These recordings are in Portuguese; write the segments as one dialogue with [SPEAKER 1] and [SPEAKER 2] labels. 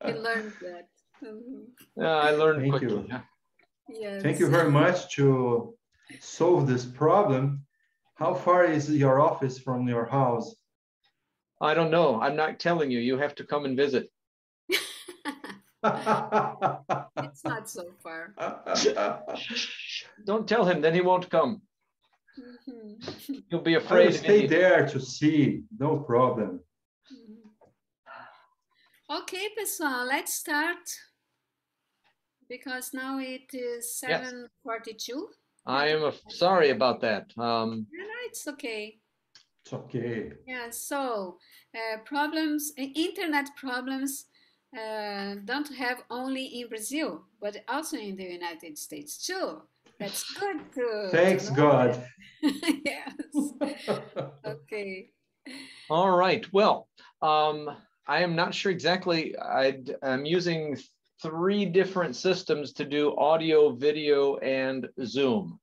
[SPEAKER 1] He learned that.
[SPEAKER 2] I learned
[SPEAKER 3] Thank
[SPEAKER 2] quickly.
[SPEAKER 3] you.
[SPEAKER 1] Yes.
[SPEAKER 3] Thank you very much to solve this problem. How far is your office from your house?
[SPEAKER 2] I don't know. I'm not telling you. You have to come and visit.
[SPEAKER 1] It's not so far.
[SPEAKER 2] Don't tell him, then he won't come. You'll be
[SPEAKER 3] I
[SPEAKER 2] afraid
[SPEAKER 3] will
[SPEAKER 2] of
[SPEAKER 3] stay
[SPEAKER 2] it.
[SPEAKER 3] there to see, no problem.
[SPEAKER 1] Okay, pessoal, let's start. Because now it is 7:42.
[SPEAKER 2] I am sorry about that.
[SPEAKER 1] No, it's okay.
[SPEAKER 3] It's okay.
[SPEAKER 1] Yeah, so problems, internet problems don't have only in Brazil, but also in the United States too. That's good too.
[SPEAKER 3] Thanks God.
[SPEAKER 1] Yes. Okay.
[SPEAKER 2] All right. Well, I am not sure exactly. I'm using 3 different systems to do audio, video, and Zoom.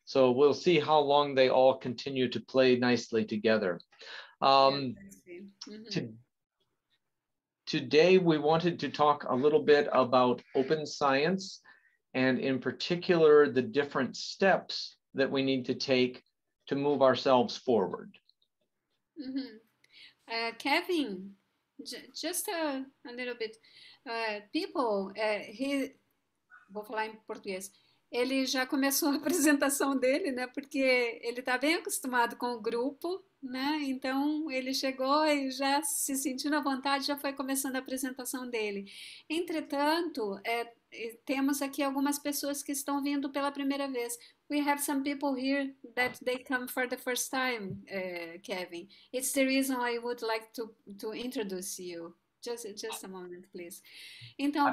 [SPEAKER 2] So we'll see how long they all continue to play nicely together. Today, we wanted to talk a little bit about open science, and in particular, the different steps that we need to take to move ourselves forward.
[SPEAKER 1] Kevin, just a little bit. People, vou falar em português. Ele já começou a apresentação dele, né? Porque ele está bem acostumado com o grupo, né? Então ele chegou e já se sentindo à vontade, já foi começando a apresentação dele. Entretanto, temos aqui algumas pessoas que estão vindo pela primeira vez. We have some people here that they come for the first time, Kevin. It's the reason I would like to introduce you. Just a moment, please. Então,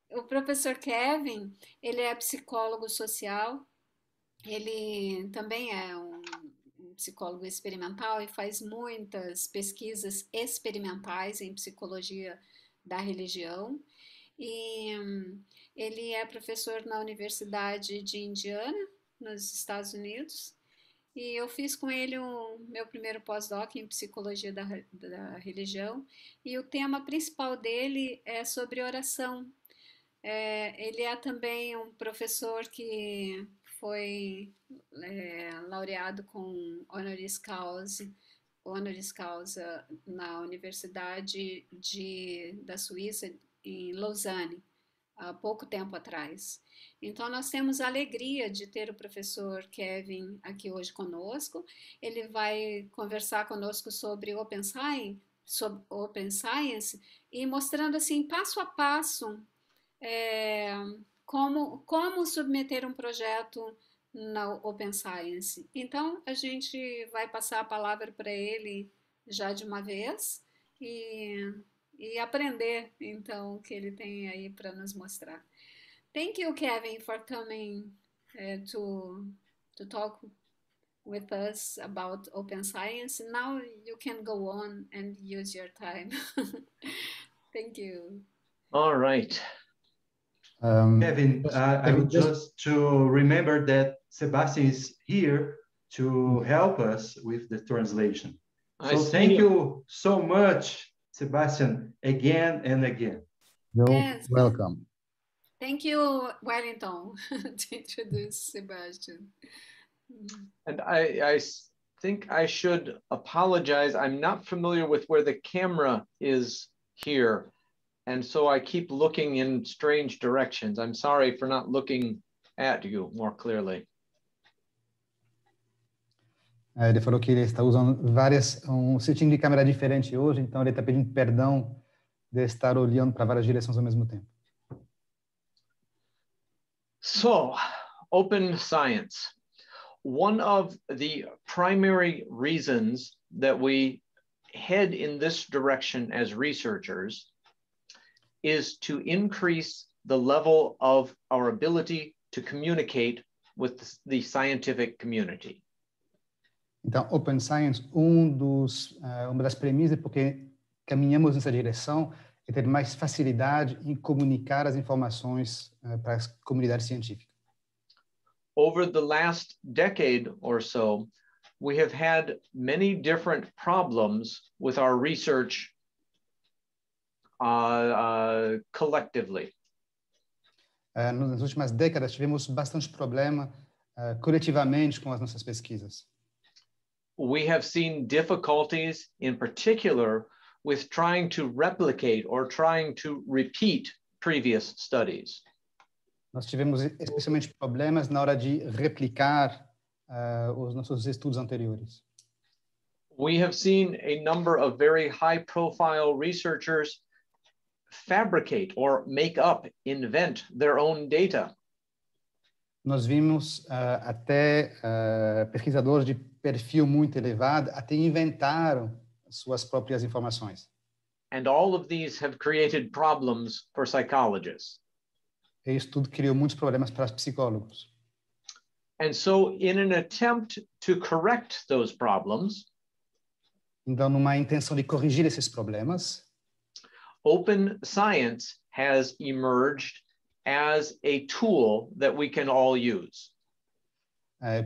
[SPEAKER 1] o professor Kevin, ele é psicólogo social, ele também é um psicólogo experimental e faz muitas pesquisas experimentais em psicologia da religião. E ele é professor na Universidade de Indiana, nos Estados Unidos. E eu fiz com ele o meu primeiro pós-doc em psicologia da religião. E o tema principal dele é sobre oração. Ele é também um professor que foi laureado com honoris causa na Universidade da Suíça, em Lausanne, há pouco tempo atrás. Então, nós temos a alegria de ter o professor Kevin aqui hoje conosco. Ele vai conversar conosco sobre Open Science e mostrando assim, passo a passo, como submeter um projeto na Open Science. Então, a gente vai passar a palavra para ele já de uma vez e aprender, então, o que ele tem aí para nos mostrar. Thank you, Kevin, for coming to talk with us about Open Science. Now you can go on and use your time. Thank you.
[SPEAKER 2] All right.
[SPEAKER 3] Kevin, I would just to remember that Sebastian is here to help us with the translation. So thank you so much, Sebastian, again and again.
[SPEAKER 1] Yes.
[SPEAKER 4] Welcome.
[SPEAKER 1] Thank you, Wellington, to introduce Sebastian.
[SPEAKER 2] And I think I should apologize. I'm not familiar with where the camera is here. And so I keep looking in strange directions. I'm sorry for not looking at you more clearly.
[SPEAKER 4] Ele falou que ele está usando um setting de câmera diferente hoje, então ele está pedindo perdão de estar olhando para várias direções ao mesmo tempo.
[SPEAKER 2] So, open science. One of the primary reasons that we head in this direction as researchers is to increase the level of our ability to communicate with the scientific community.
[SPEAKER 4] Então, Open Science, uma das premissas porque caminhamos nessa direção é ter mais facilidade em comunicar as informações para a comunidade científica.
[SPEAKER 2] Over the last decade or so, we have had many different problems with our research collectively.
[SPEAKER 4] Nas últimas décadas tivemos bastante problema coletivamente com as nossas pesquisas.
[SPEAKER 2] We have seen difficulties in particular with trying to replicate or trying to repeat previous studies.
[SPEAKER 4] Nós tivemos especialmente problemas na hora de replicar os nossos estudos anteriores.
[SPEAKER 2] We have seen a number of very high-profile researchers fabricate or make up, invent their own data.
[SPEAKER 4] Nós vimos até pesquisadores de perfil muito elevado até inventaram suas próprias informações.
[SPEAKER 2] And all of these have created problems for psychologists.
[SPEAKER 4] E isso tudo criou muitos problemas para os psicólogos.
[SPEAKER 2] And so, in an attempt to correct those problems,
[SPEAKER 4] então, numa intenção de corrigir esses problemas,
[SPEAKER 2] open science has emerged as a tool that we can all use.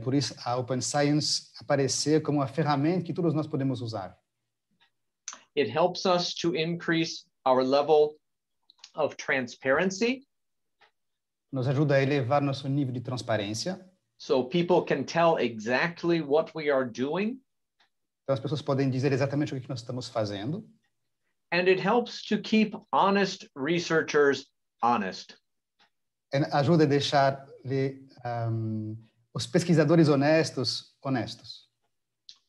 [SPEAKER 4] Por isso, a Open Science apareceu como uma ferramenta que todos nós podemos usar.
[SPEAKER 2] It helps us to increase our level of transparency.
[SPEAKER 4] Nos ajuda a elevar nosso nível de transparência.
[SPEAKER 2] So people can tell exactly what we are doing.
[SPEAKER 4] Então as pessoas podem dizer exatamente o que nós estamos fazendo.
[SPEAKER 2] And it helps to keep honest researchers honest.
[SPEAKER 4] Ajuda a deixar os pesquisadores honestos.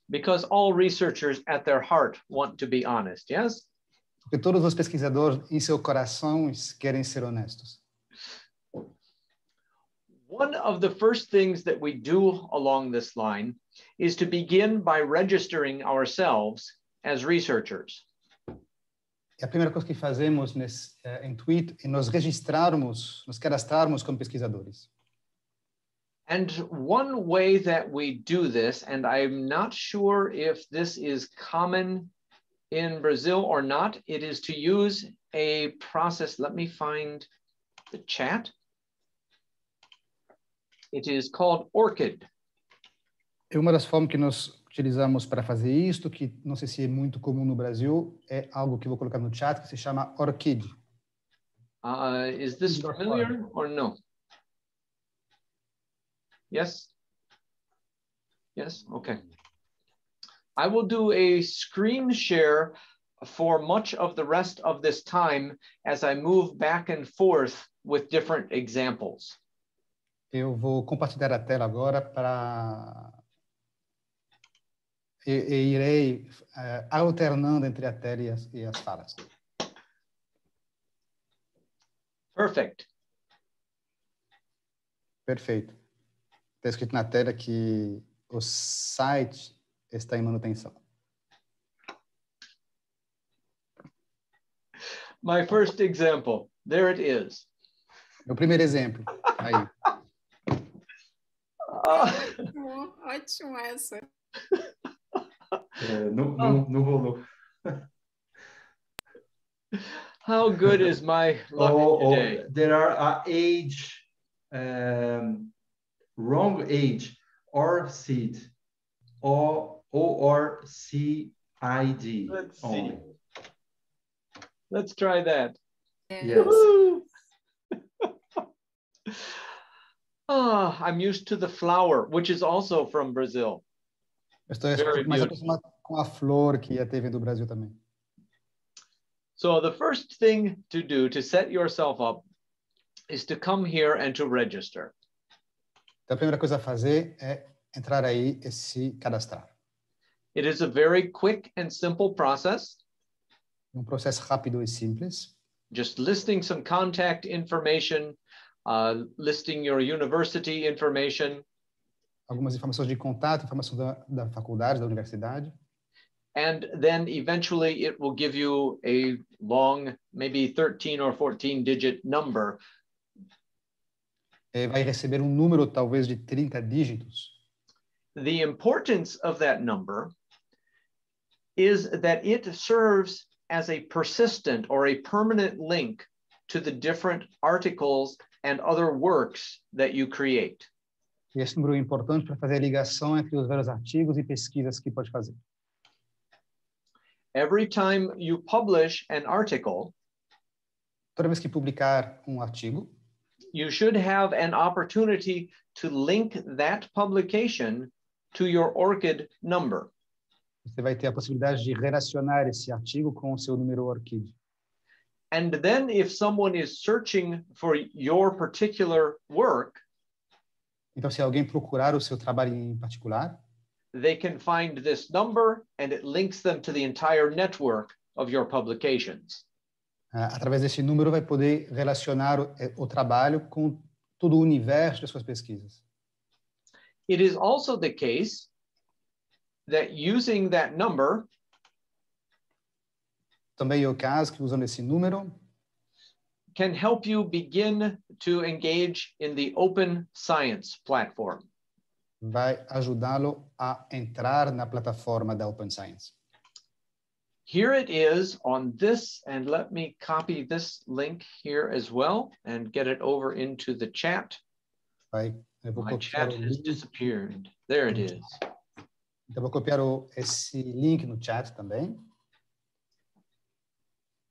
[SPEAKER 2] Because all researchers at their heart want to be honest, yes?
[SPEAKER 4] Porque todos os pesquisadores em seu coração querem ser honestos.
[SPEAKER 2] One of the first things that we do along this line is to begin by registering ourselves as researchers.
[SPEAKER 4] A primeira coisa que fazemos nesse intuito é nos cadastrarmos como pesquisadores.
[SPEAKER 2] And one way that we do this, and I'm not sure if this is common in Brazil or not, it is to use a process. Let me find the chat. It is called ORCID.
[SPEAKER 4] E uma das formas que nós utilizamos para fazer isto, que não sei se é muito comum no Brasil, é algo que eu vou colocar no chat, que se chama ORCID.
[SPEAKER 2] Is this familiar or no? Yes? Yes? Okay. I will do a screen share for much of the rest of this time as I move back and forth with different examples.
[SPEAKER 4] Eu vou compartilhar a tela agora para... irei alternando entre a tela e as falas.
[SPEAKER 2] Perfect.
[SPEAKER 4] Perfeito. Está escrito na tela que o site está em manutenção.
[SPEAKER 2] My first example. There it is.
[SPEAKER 4] Meu primeiro exemplo. Aí.
[SPEAKER 1] Ótimo essa.
[SPEAKER 3] Não rolou.
[SPEAKER 2] How good is my luck today?
[SPEAKER 3] There are wrong age or seed or CID.
[SPEAKER 2] Let's see. Let's try that.
[SPEAKER 3] Yes.
[SPEAKER 2] I'm used to the flower, which is also from Brazil.
[SPEAKER 4] Estou mais acostumado com a flor que teve do Brasil também.
[SPEAKER 2] So the first thing to do to set yourself up is to come here and to register.
[SPEAKER 4] Então a primeira coisa a fazer é entrar aí e se cadastrar.
[SPEAKER 2] It is a very quick and simple process.
[SPEAKER 4] Um processo rápido e simples.
[SPEAKER 2] Just listing some contact information, listing your university information.
[SPEAKER 4] Algumas informações de contato, informação da faculdade, da universidade.
[SPEAKER 2] And then eventually it will give you a long, maybe 13 or 14 digit number.
[SPEAKER 4] Vai receber um número talvez de 30 dígitos.
[SPEAKER 2] The importance of that number is that it serves as a persistent or a permanent link to the different articles and other works that you create.
[SPEAKER 4] E esse número é importante para fazer a ligação entre os vários artigos e pesquisas que pode fazer.
[SPEAKER 2] Every time you publish an article,
[SPEAKER 4] Toda vez que publicar artigo,
[SPEAKER 2] you should have an opportunity to link that publication to your ORCID number.
[SPEAKER 4] você vai ter a possibilidade de relacionar esse artigo com o seu número ORCID.
[SPEAKER 2] And then if someone is searching for your particular work,
[SPEAKER 4] Então, se alguém procurar o seu trabalho em particular,
[SPEAKER 2] they can find this number and it links them to the entire network of your publications.
[SPEAKER 4] Através desse número vai poder relacionar o trabalho com todo o universo das suas pesquisas.
[SPEAKER 2] It is also the case that using that number
[SPEAKER 4] Também é o caso que usando esse número
[SPEAKER 2] can help you begin to engage in the open science platform.
[SPEAKER 4] vai ajudá-lo a entrar na plataforma da Open Science.
[SPEAKER 2] Here it is on this, and let me copy this link here as well and get it over into the chat.
[SPEAKER 4] Eu vou
[SPEAKER 2] My
[SPEAKER 4] copiar
[SPEAKER 2] chat
[SPEAKER 4] o
[SPEAKER 2] has
[SPEAKER 4] link.
[SPEAKER 2] disappeared. There it is.
[SPEAKER 4] Então, vou copiar esse link no chat também.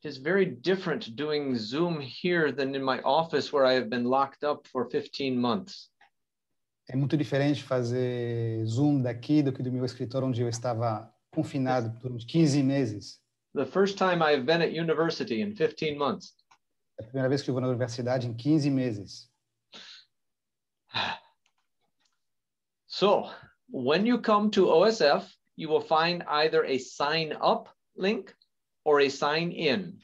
[SPEAKER 2] It is very different doing Zoom here than in my office where I have been locked up for 15 months.
[SPEAKER 4] É muito diferente fazer Zoom daqui do que do meu escritório, onde eu estava confinado durante 15 meses.
[SPEAKER 2] The first time I have been at university in 15 months.
[SPEAKER 4] É a primeira vez que eu vou na universidade em 15 meses.
[SPEAKER 2] So, when you come to OSF, you will find either a sign up link or a sign in.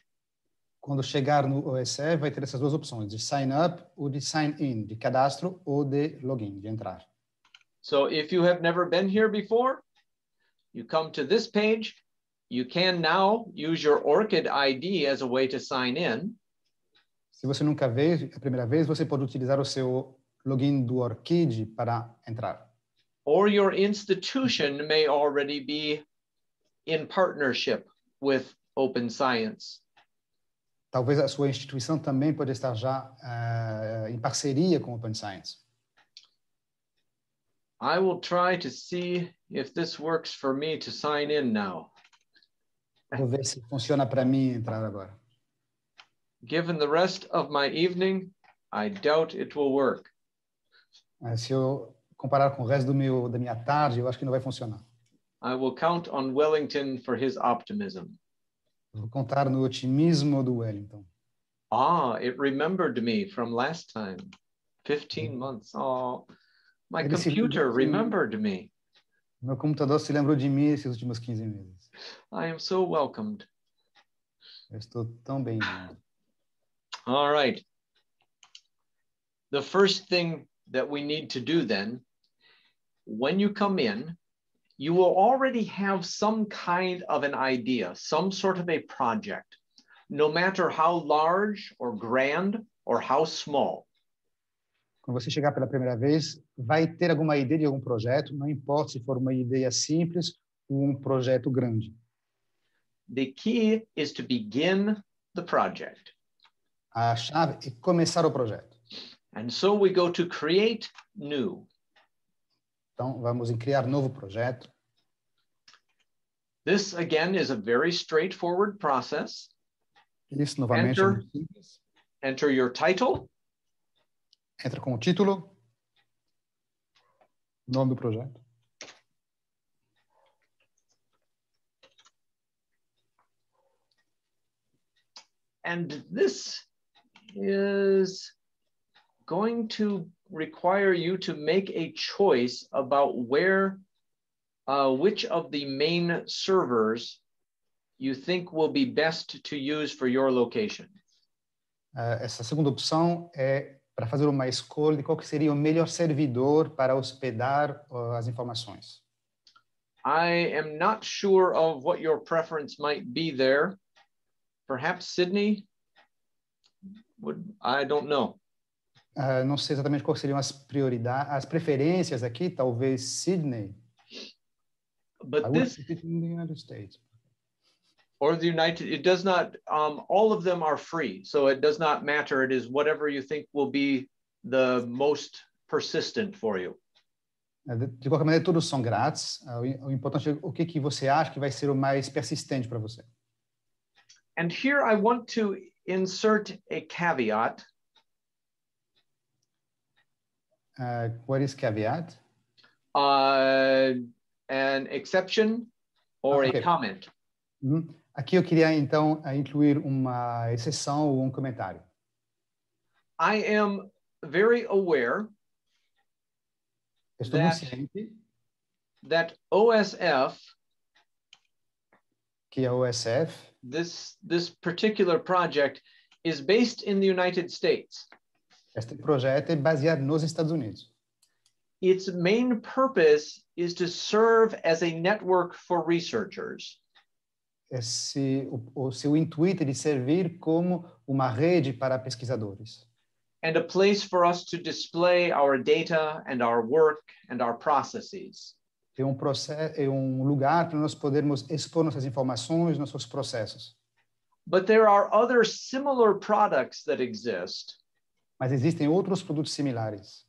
[SPEAKER 4] Quando chegar no OSF, vai ter essas duas opções, de sign up ou de sign in, de cadastro ou de login, de entrar.
[SPEAKER 2] So if you have never been here before, you come to this page, you can now use your ORCID ID as a way to sign in.
[SPEAKER 4] Se você nunca veio a primeira vez, você pode utilizar o seu login do ORCID para entrar.
[SPEAKER 2] Or your institution may already be in partnership with Open Science.
[SPEAKER 4] Talvez a sua instituição também pode estar já em parceria com o Open Science.
[SPEAKER 2] I will try to see if this works for me to sign in now.
[SPEAKER 4] Vou ver se funciona para mim entrar agora.
[SPEAKER 2] Given the rest of my evening, I doubt it will work.
[SPEAKER 4] Se eu comparar com o resto da minha tarde, eu acho que não vai funcionar.
[SPEAKER 2] I will count on Wellington for his optimism.
[SPEAKER 4] Vou contar no otimismo do Wellington.
[SPEAKER 2] It remembered me from last time. 15 months. Oh, my computer remembered me.
[SPEAKER 4] Meu computador se lembrou de mim esses últimos 15 meses.
[SPEAKER 2] I am so welcomed.
[SPEAKER 4] Eu estou tão bem-vindo.
[SPEAKER 2] All right. The first thing that we need to do then, when you come in, you will already have some kind of an idea, some sort of a project, no matter how large or grand or how small.
[SPEAKER 4] Quando você chegar pela primeira vez, vai ter alguma ideia de algum projeto, não importa se for uma ideia simples ou projeto grande.
[SPEAKER 2] The key is to begin the project.
[SPEAKER 4] A chave é começar o projeto.
[SPEAKER 2] And so we go to create new.
[SPEAKER 4] Então, vamos em criar novo projeto.
[SPEAKER 2] This, again, is a very straightforward process.
[SPEAKER 4] Isso, novamente, é muito simples.
[SPEAKER 2] Enter your title.
[SPEAKER 4] Entra com o título, nome do projeto.
[SPEAKER 2] And this is going to require you to make a choice about which of the main servers you think will be best to use for your location.
[SPEAKER 4] Essa segunda opção é para fazer uma escolha de qual que seria o melhor servidor para hospedar as informações.
[SPEAKER 2] I am not sure of what your preference might be there. Perhaps Sydney? I don't know.
[SPEAKER 4] Não sei exatamente quais seriam as prioridades, as preferências aqui, talvez Sydney.
[SPEAKER 2] But this
[SPEAKER 4] in the United States.
[SPEAKER 2] Or the United, it does not, all of them are free. So it does not matter. It is whatever you think will be the most persistent for you.
[SPEAKER 4] De qualquer maneira, todos são grátis. O importante é o que você acha que vai ser o mais persistente para você.
[SPEAKER 2] And here I want to insert a caveat.
[SPEAKER 4] What is caveat?
[SPEAKER 2] An exception or
[SPEAKER 4] okay.
[SPEAKER 2] a comment.
[SPEAKER 4] Aqui eu queria, então, incluir uma exceção ou um comentário.
[SPEAKER 2] I am very aware
[SPEAKER 4] Estou muito ciente
[SPEAKER 2] that OSF,
[SPEAKER 4] que a OSF,
[SPEAKER 2] this particular project, is based in the United States.
[SPEAKER 4] Este projeto é baseado nos Estados Unidos.
[SPEAKER 2] Its main purpose is to serve as a network for researchers.
[SPEAKER 4] O seu intuito é de servir como uma rede para pesquisadores.
[SPEAKER 2] And a place for us to display our data and our work and our processes.
[SPEAKER 4] É lugar para nós podermos expor nossas informações, nossos processos.
[SPEAKER 2] But there are other similar products that exist.
[SPEAKER 4] Mas existem outros produtos similares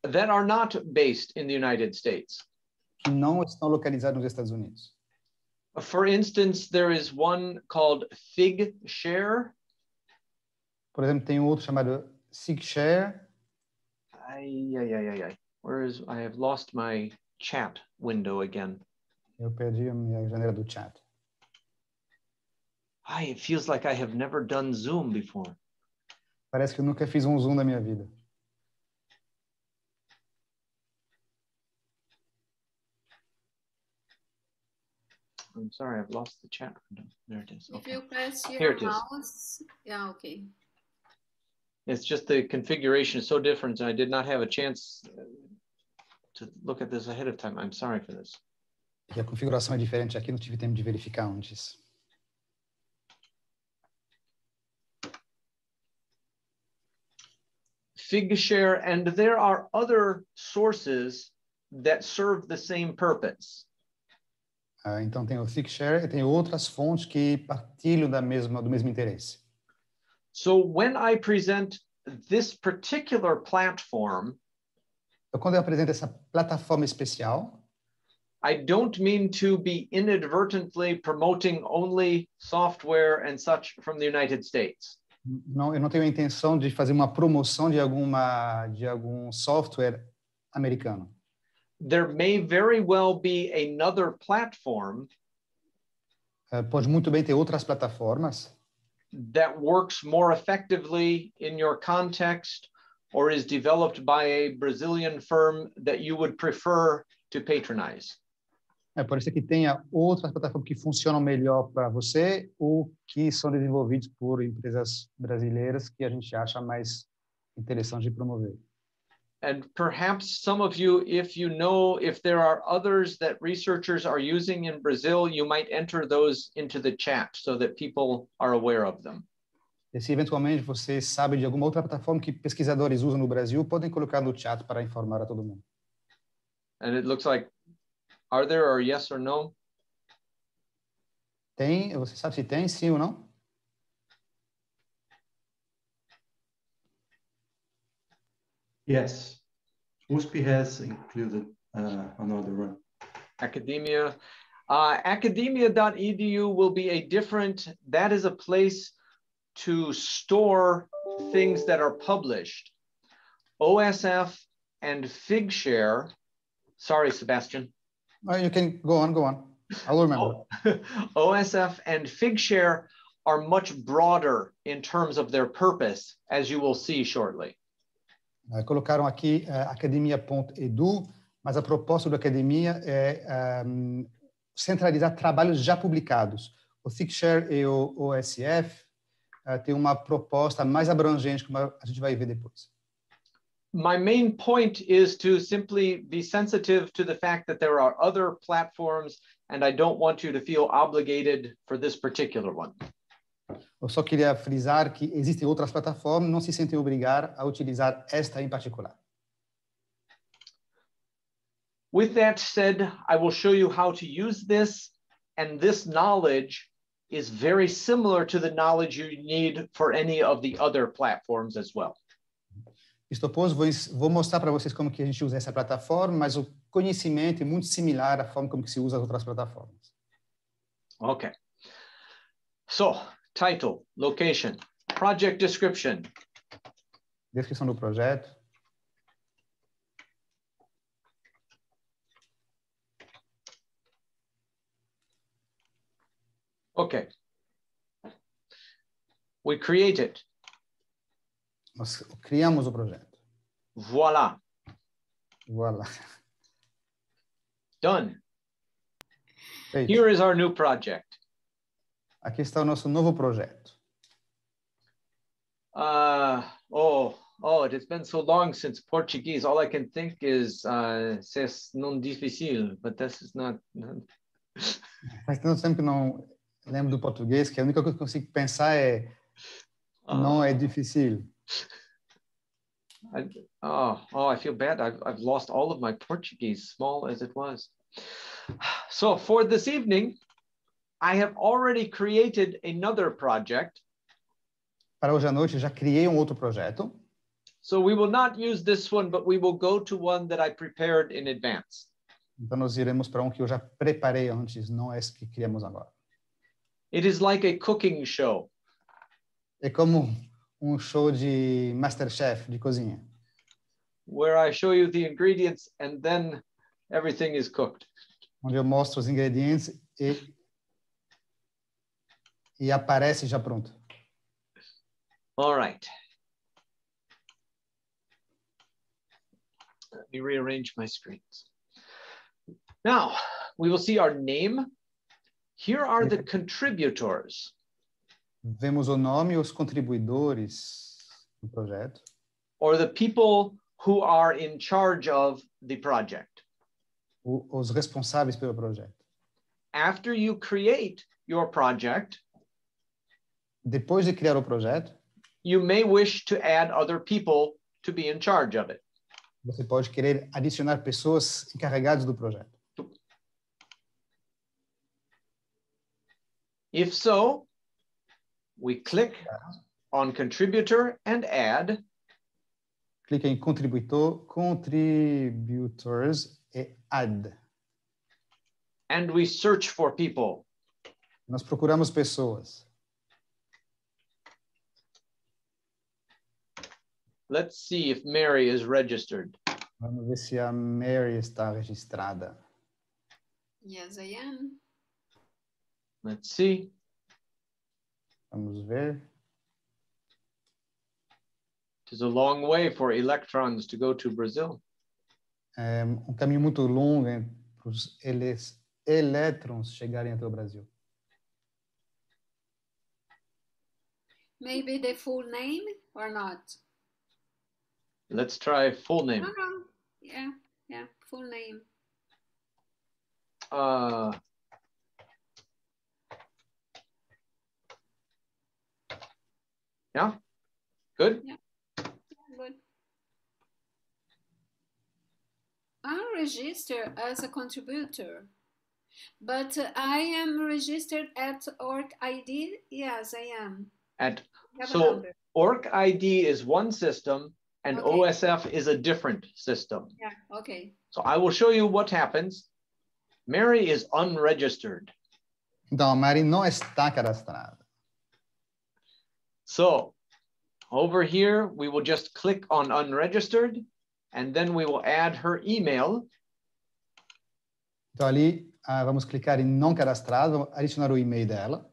[SPEAKER 2] that are not based in the United States.
[SPEAKER 4] Que não estão localizados nos Estados Unidos.
[SPEAKER 2] For instance, there is one called Figshare.
[SPEAKER 4] Por exemplo, tem outro chamado Figshare.
[SPEAKER 2] Where is? I have lost my chat window again.
[SPEAKER 4] Eu perdi a minha janela do chat.
[SPEAKER 2] It feels like I have never done Zoom before.
[SPEAKER 4] Parece que eu nunca fiz um Zoom na minha vida.
[SPEAKER 2] I'm sorry, I've lost the chat window. There it is.
[SPEAKER 1] Okay. If you press
[SPEAKER 2] your
[SPEAKER 1] mouse, yeah, okay.
[SPEAKER 2] It's just the configuration is so different, and I did not have a chance to look at this ahead of time. I'm sorry for this.
[SPEAKER 4] E a configuração é diferente aqui, não tive tempo de verificar antes.
[SPEAKER 2] Figshare, and there are other sources that serve the same purpose.
[SPEAKER 4] Então tem o Figshare e tem outras fontes que partilham do mesmo interesse.
[SPEAKER 2] So when I present this particular platform,
[SPEAKER 4] então, quando eu apresento essa plataforma especial,
[SPEAKER 2] I don't mean to be inadvertently promoting only software and such from the United States.
[SPEAKER 4] Não, eu não tenho a intenção de fazer uma promoção de algum software americano.
[SPEAKER 2] There may very well be another platform
[SPEAKER 4] pode muito bem ter outras plataformas
[SPEAKER 2] that works more effectively in your context or is developed by a Brazilian firm that you would prefer to patronize.
[SPEAKER 4] Pode ser que tenha outras plataformas que funcionam melhor para você ou que são desenvolvidas por empresas brasileiras que a gente acha mais interessante de promover.
[SPEAKER 2] And perhaps some of you, if you know if there are others that researchers are using in Brazil, you might enter those into the chat so that people are aware of them.
[SPEAKER 4] E se eventualmente você sabe de alguma outra plataforma que pesquisadores usam no Brasil, podem colocar no chat para informar a todo mundo.
[SPEAKER 2] And it looks like, are there or yes or no?
[SPEAKER 4] Tem, você sabe se tem, sim ou não?
[SPEAKER 3] Yes, USP has included another one.
[SPEAKER 2] Academia. Academia.edu will be a different, that is a place to store things that are published. OSF and Figshare, sorry, Sebastian.
[SPEAKER 4] You can go on. I'll remember.
[SPEAKER 2] OSF and Figshare are much broader in terms of their purpose, as you will see shortly.
[SPEAKER 4] Colocaram aqui academia.edu, mas a proposta da academia é centralizar trabalhos já publicados. O Figshare e o OSF têm uma proposta mais abrangente, como a gente vai ver depois.
[SPEAKER 2] My main point is to simply be sensitive to the fact that there are other platforms, and I don't want you to feel obligated for this particular one.
[SPEAKER 4] Eu só queria frisar que existem outras plataformas, não se sentem obrigados a utilizar esta em particular.
[SPEAKER 2] With that said, I will show you how to use this, and this knowledge is very similar to the knowledge you need for any of the other platforms as well.
[SPEAKER 4] Isto posto, vou mostrar para vocês como que a gente usa essa plataforma, mas o conhecimento e muito similar à forma como que se usa as outras plataformas.
[SPEAKER 2] Okay. So, title, location, project description.
[SPEAKER 4] Descrição do projeto.
[SPEAKER 2] Okay. We create it.
[SPEAKER 4] Nós criamos o projeto.
[SPEAKER 2] Voila.
[SPEAKER 4] Voilà.
[SPEAKER 2] Done.
[SPEAKER 4] Feito.
[SPEAKER 2] Here is our new project.
[SPEAKER 4] Aqui está o nosso novo projeto.
[SPEAKER 2] It has been so long since Portuguese. All I can think is c'est non difficile, but this is not.
[SPEAKER 4] Faz tanto tempo que não lembro do português que a única coisa que eu consigo pensar é não é difícil.
[SPEAKER 2] I feel bad. I've lost all of my Portuguese, small as it was. So for this evening, I have already created another project.
[SPEAKER 4] Para hoje à noite, eu já criei um outro projeto.
[SPEAKER 2] So we will not use this one, but we will go to one that I prepared in advance.
[SPEAKER 4] Então nós iremos para um que eu já preparei antes, não é esse que criamos agora.
[SPEAKER 2] It is like a cooking show.
[SPEAKER 4] É como um show de MasterChef, de cozinha.
[SPEAKER 2] Where I show you the ingredients and then everything is cooked.
[SPEAKER 4] Onde eu mostro os ingredientes e aparece já pronto.
[SPEAKER 2] All right. Let me rearrange my screens. Now, we will see our name. Here are the contributors.
[SPEAKER 4] Vemos o nome e os contribuidores do projeto.
[SPEAKER 2] Or the people who are in charge of the project.
[SPEAKER 4] Os responsáveis pelo projeto.
[SPEAKER 2] After you create your project,
[SPEAKER 4] depois de criar o projeto,
[SPEAKER 2] you may wish to add other people to be in charge of it.
[SPEAKER 4] Você pode querer adicionar pessoas encarregadas do projeto.
[SPEAKER 2] If so, we click on contributor and add.
[SPEAKER 4] Clica em contributors e add.
[SPEAKER 2] And we search for people.
[SPEAKER 4] Nós procuramos pessoas.
[SPEAKER 2] Let's see if Mary is registered.
[SPEAKER 4] Vamos ver se a Mary está registrada.
[SPEAKER 1] Yes, I am.
[SPEAKER 2] Let's see.
[SPEAKER 4] Vamos ver.
[SPEAKER 2] It is a long way for electrons to go to Brazil.
[SPEAKER 4] É caminho muito longo para os elétrons chegarem até o Brasil.
[SPEAKER 1] Maybe the full name or not?
[SPEAKER 2] Let's try full name.
[SPEAKER 1] No. Yeah, full name.
[SPEAKER 2] Yeah, good?
[SPEAKER 1] Yeah, good. I'm registered as a contributor, but I am registered at org ID. Yes, I am.
[SPEAKER 2] So org ID is one system and
[SPEAKER 1] okay.
[SPEAKER 2] OSF is a different system.
[SPEAKER 1] Yeah, okay.
[SPEAKER 2] So I will show you what happens. Mary is unregistered.
[SPEAKER 4] Então, a Mari não está cadastrada.
[SPEAKER 2] So over here, we will just click on unregistered and then we will add her email.
[SPEAKER 4] Então ali, vamos clicar em não cadastrado, vamos adicionar o e-mail dela.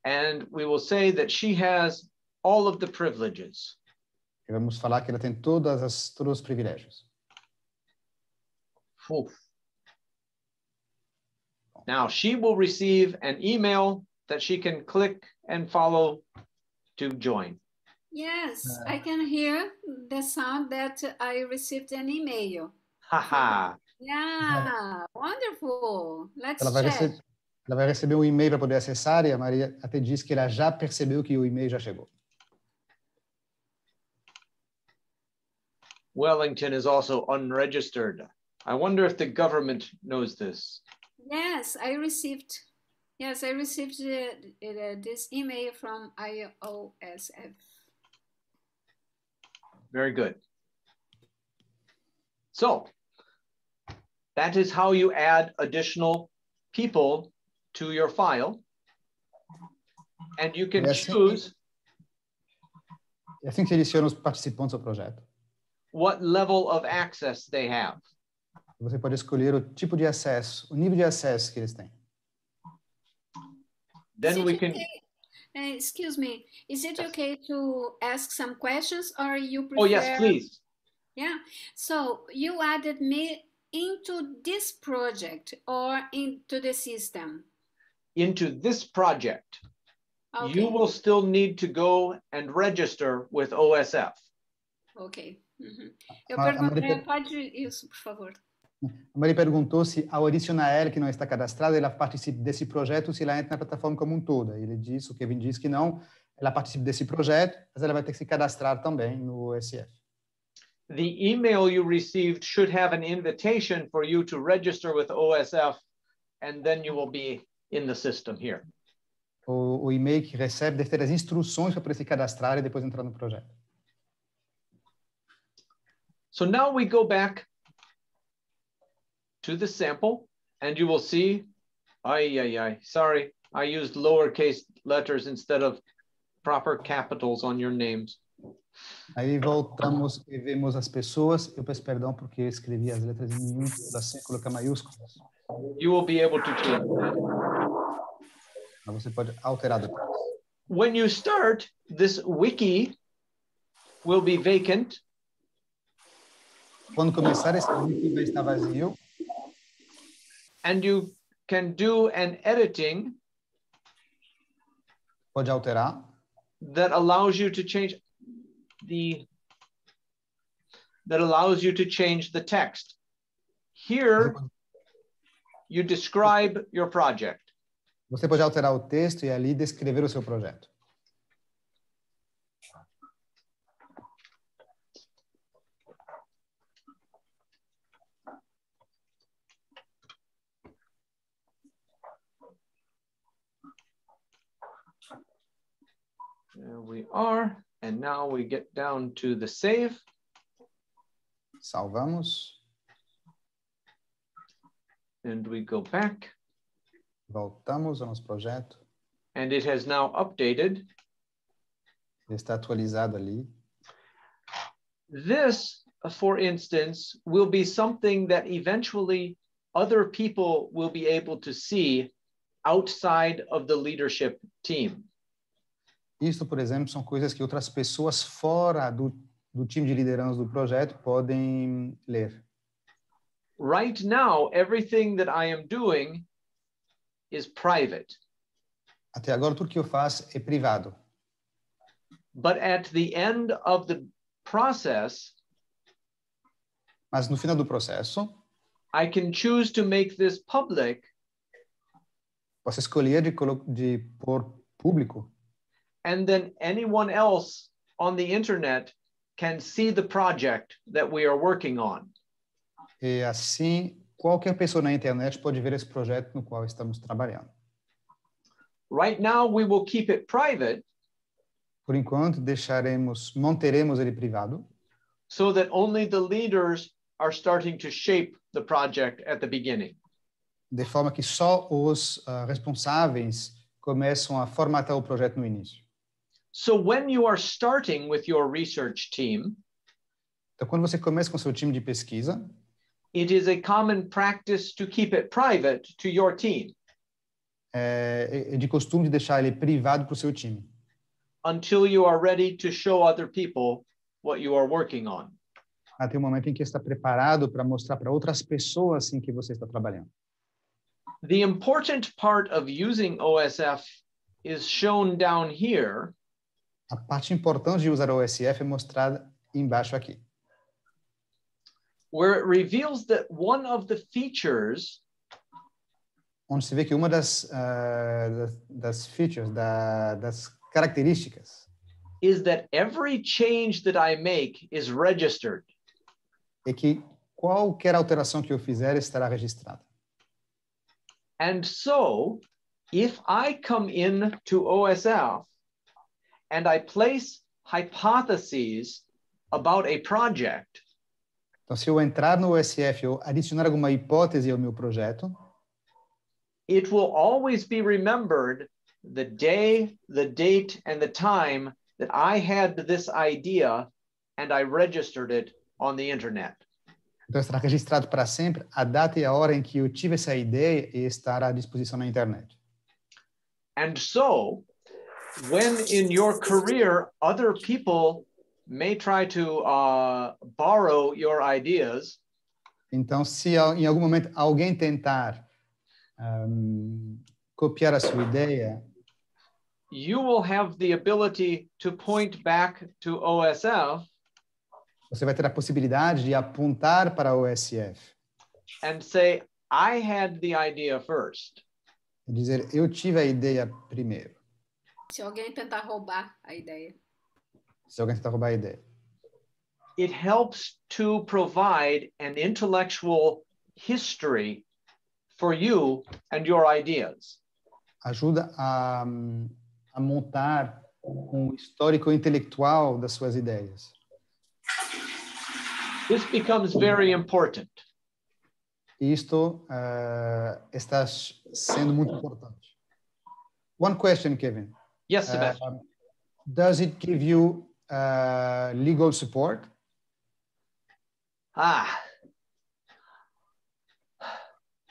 [SPEAKER 2] And we will say that she has all of the privileges.
[SPEAKER 4] E vamos falar que ela tem todos os privilégios.
[SPEAKER 2] Oof. Now she will receive an email that she can click and follow to join.
[SPEAKER 1] Yes, I can hear the sound that I received an email.
[SPEAKER 2] Haha.
[SPEAKER 1] Yeah, wonderful. Let's
[SPEAKER 4] Ela vai receber um e-mail para poder acessar e a Maria até disse que ela já percebeu que o e-mail já chegou.
[SPEAKER 2] Wellington is also unregistered. I wonder if the government knows this.
[SPEAKER 1] Yes, I received this email from IOSF.
[SPEAKER 2] Very good. So, That is how you add additional people to your file. And you can choose
[SPEAKER 4] É assim que seleciona os participantes do projeto.
[SPEAKER 2] what level of access they have.
[SPEAKER 4] Você pode escolher o tipo de acesso, o nível de acesso que eles têm.
[SPEAKER 2] Then we can...
[SPEAKER 1] excuse me, is it okay to ask some questions or you prefer...
[SPEAKER 2] Oh, yes, please.
[SPEAKER 1] Yeah, so you added me into this project or into the system?
[SPEAKER 2] Into this project.
[SPEAKER 1] Okay.
[SPEAKER 2] You will still need to go and register with OSF.
[SPEAKER 1] Ok. Eu perguntei, pode isso, por favor.
[SPEAKER 4] A Maria perguntou se ao adicionar ela que não está cadastrada, ela participa desse projeto, se ela entra na plataforma como um todo. Ele disse, o Kevin disse que não, ela participa desse projeto, mas ela vai ter que se cadastrar também no OSF.
[SPEAKER 2] The email you received should have an invitation for you to register with OSF, and then you will be in the system here.
[SPEAKER 4] O e-mail que recebe deve ter as instruções para se cadastrar e depois entrar no projeto.
[SPEAKER 2] So now we go back to the sample, and you will see, sorry, I used lowercase letters instead of proper capitals on your names.
[SPEAKER 4] Aí voltamos e vemos as pessoas. Eu peço perdão porque eu escrevi as letras em minúsculas sem colocar maiúsculas.
[SPEAKER 2] You will be able to change that.
[SPEAKER 4] Mas você pode alterar depois.
[SPEAKER 2] When you start, this wiki will be vacant.
[SPEAKER 4] Quando começar, esse wiki vai estar vazio.
[SPEAKER 2] And you can do an editing.
[SPEAKER 4] Pode alterar.
[SPEAKER 2] That allows you to change the text. Here, you describe your project.
[SPEAKER 4] Você pode alterar o texto e ali descrever o seu projeto.
[SPEAKER 2] There we are, and now we get down to the save.
[SPEAKER 4] Salvamos.
[SPEAKER 2] And we go back.
[SPEAKER 4] Voltamos ao nosso projeto.
[SPEAKER 2] And it has now updated.
[SPEAKER 4] Ele está atualizado ali.
[SPEAKER 2] This, for instance, will be something that eventually other people will be able to see outside of the leadership team.
[SPEAKER 4] Isso, por exemplo, são coisas que outras pessoas fora do time de liderança do projeto podem ler.
[SPEAKER 2] Right now, everything that I am doing is private.
[SPEAKER 4] Até agora, tudo que eu faço é privado.
[SPEAKER 2] But at the end of the process,
[SPEAKER 4] mas no final do processo,
[SPEAKER 2] I can choose to make this public.
[SPEAKER 4] Posso escolher de pôr público.
[SPEAKER 2] And then anyone else on the internet can see the project that we are working on.
[SPEAKER 4] E assim, qualquer pessoa na internet pode ver esse projeto no qual estamos trabalhando.
[SPEAKER 2] Right now, we will keep it private.
[SPEAKER 4] Por enquanto, manteremos ele privado.
[SPEAKER 2] So that only the leaders are starting to shape the project at the beginning.
[SPEAKER 4] De forma que só os responsáveis começam a formatar o projeto no início.
[SPEAKER 2] So when you are starting with your research team,
[SPEAKER 4] então quando você começa com seu time de pesquisa,
[SPEAKER 2] it is a common practice to keep it private to your team.
[SPEAKER 4] É de costume de deixar ele privado para o seu time.
[SPEAKER 2] Until you are ready to show other people what you are working on.
[SPEAKER 4] Até o momento em que está preparado para mostrar para outras pessoas em que você está trabalhando.
[SPEAKER 2] The important part of using OSF is shown down here.
[SPEAKER 4] A parte importante de usar o OSF é mostrada embaixo aqui.
[SPEAKER 2] Where it reveals that one of the features,
[SPEAKER 4] onde se vê que uma das features, das características,
[SPEAKER 2] is that every change that I make is registered.
[SPEAKER 4] É que qualquer alteração que eu fizer estará registrada.
[SPEAKER 2] And so, if I come in to OSF and I place hypotheses about a project,
[SPEAKER 4] Então, se eu entrar no OSF ou adicionar alguma hipótese ao meu projeto,
[SPEAKER 2] it will always be remembered the day, the date, and the time that I had this idea and I registered it on the internet.
[SPEAKER 4] então estará registrado para sempre a data e a hora em que eu tive essa ideia e estará à disposição na internet.
[SPEAKER 2] And so, when in your career other people may try to borrow your ideas,
[SPEAKER 4] Então, se em algum momento alguém tentar copiar a sua ideia,
[SPEAKER 2] you will have the ability to point back to OSF
[SPEAKER 4] você vai ter a possibilidade de apontar para o OSF
[SPEAKER 2] and say, I had the idea first.
[SPEAKER 4] e dizer, eu tive a ideia primeiro.
[SPEAKER 1] Se alguém tentar roubar a ideia.
[SPEAKER 4] Se alguém tentar roubar a ideia.
[SPEAKER 2] It helps to provide an intellectual history for you and your ideas.
[SPEAKER 4] Ajuda a montar um histórico intelectual das suas ideias.
[SPEAKER 2] This becomes very important.
[SPEAKER 4] Isto está sendo muito importante. One question, Kevin.
[SPEAKER 2] Yes, Sebastian.
[SPEAKER 4] Does it give you legal support?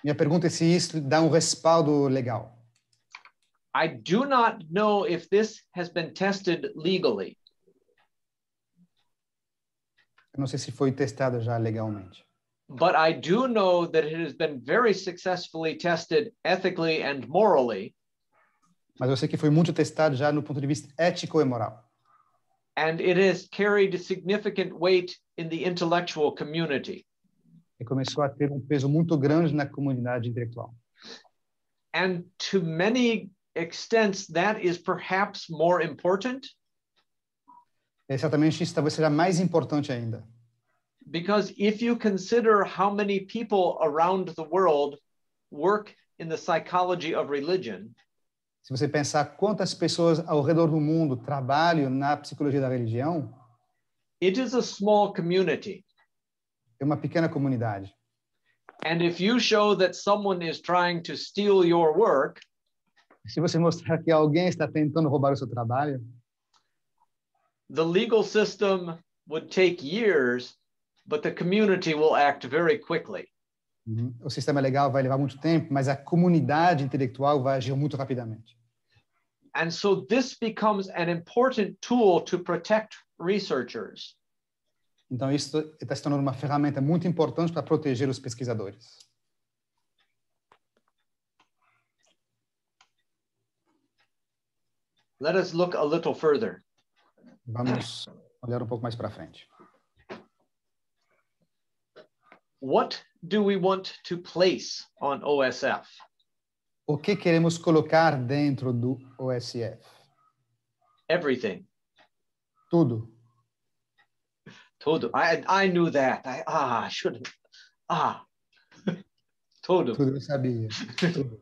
[SPEAKER 4] Minha pergunta é se isso dá um respaldo legal.
[SPEAKER 2] I do not know if this has been tested legally.
[SPEAKER 4] Eu não sei se foi testado já legalmente.
[SPEAKER 2] But I do know that it has been very successfully tested ethically and morally.
[SPEAKER 4] Mas eu sei que foi muito testado já no ponto de vista ético e moral.
[SPEAKER 2] And it has carried significant weight in the intellectual community.
[SPEAKER 4] E começou a ter um peso muito grande na comunidade intelectual.
[SPEAKER 2] And to many extents, that is perhaps more important.
[SPEAKER 4] Exatamente isso talvez seja mais importante ainda.
[SPEAKER 2] Because if you consider how many people around the world work in the psychology of religion,
[SPEAKER 4] se você pensar quantas pessoas ao redor do mundo trabalham na psicologia da religião,
[SPEAKER 2] it is a small community.
[SPEAKER 4] É uma pequena comunidade.
[SPEAKER 2] And if you show that someone is trying to steal your work,
[SPEAKER 4] se você mostrar que alguém está tentando roubar o seu trabalho,
[SPEAKER 2] the legal system would take years, but the community will act very quickly.
[SPEAKER 4] O sistema legal vai levar muito tempo, mas a comunidade intelectual vai agir muito rapidamente.
[SPEAKER 2] And so this becomes an important tool to protect researchers.
[SPEAKER 4] Então isso está se tornando uma ferramenta muito importante para proteger os pesquisadores.
[SPEAKER 2] Let us look a little further.
[SPEAKER 4] Vamos olhar um pouco mais para frente.
[SPEAKER 2] What do we want to place on OSF?
[SPEAKER 4] O que queremos colocar dentro do OSF?
[SPEAKER 2] Everything.
[SPEAKER 4] Tudo.
[SPEAKER 2] Tudo. I knew that. I shouldn't. Tudo.
[SPEAKER 4] Tudo eu sabia. Tudo.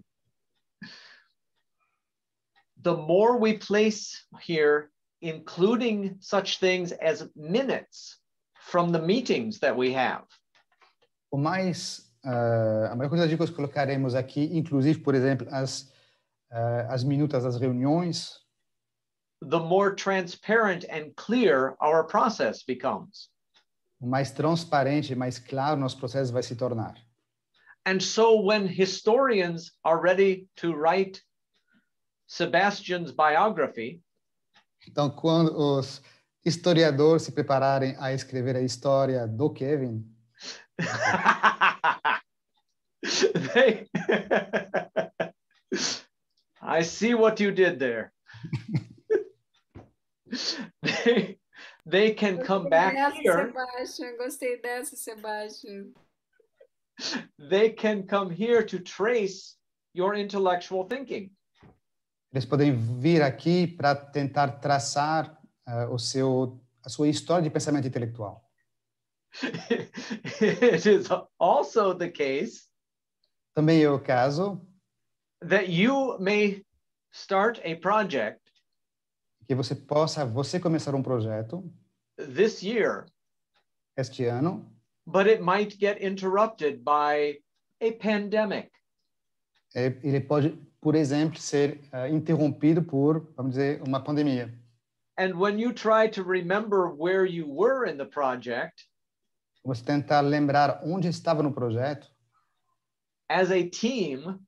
[SPEAKER 2] The more we place here, including such things as minutes from the meetings that we have.
[SPEAKER 4] A maior quantidade de coisas que colocaremos aqui, inclusive, por exemplo, as minutas das reuniões,
[SPEAKER 2] the more transparent and clear our process becomes.
[SPEAKER 4] O mais transparente e mais claro nosso processo vai se tornar.
[SPEAKER 2] And so when historians are ready to write Sebastian's biography,
[SPEAKER 4] então quando os historiadores se prepararem a escrever a história do Kevin,
[SPEAKER 2] I see what you did there. They can come back here.
[SPEAKER 1] Sebastian, gostei dessa, Sebastian.
[SPEAKER 2] They can come here to trace your intellectual thinking.
[SPEAKER 4] Eles podem vir aqui para tentar traçar a sua história de pensamento intelectual.
[SPEAKER 2] It is also the case.
[SPEAKER 4] Também é o caso
[SPEAKER 2] that you may start a project.
[SPEAKER 4] Que você começar um projeto
[SPEAKER 2] this year.
[SPEAKER 4] Este ano.
[SPEAKER 2] but it might get interrupted by a pandemic.
[SPEAKER 4] Ele pode, por exemplo, ser interrompido por, vamos dizer, uma pandemia.
[SPEAKER 2] And when you try to remember where you were in the project,
[SPEAKER 4] Você tentar lembrar onde estava no projeto,
[SPEAKER 2] as a team,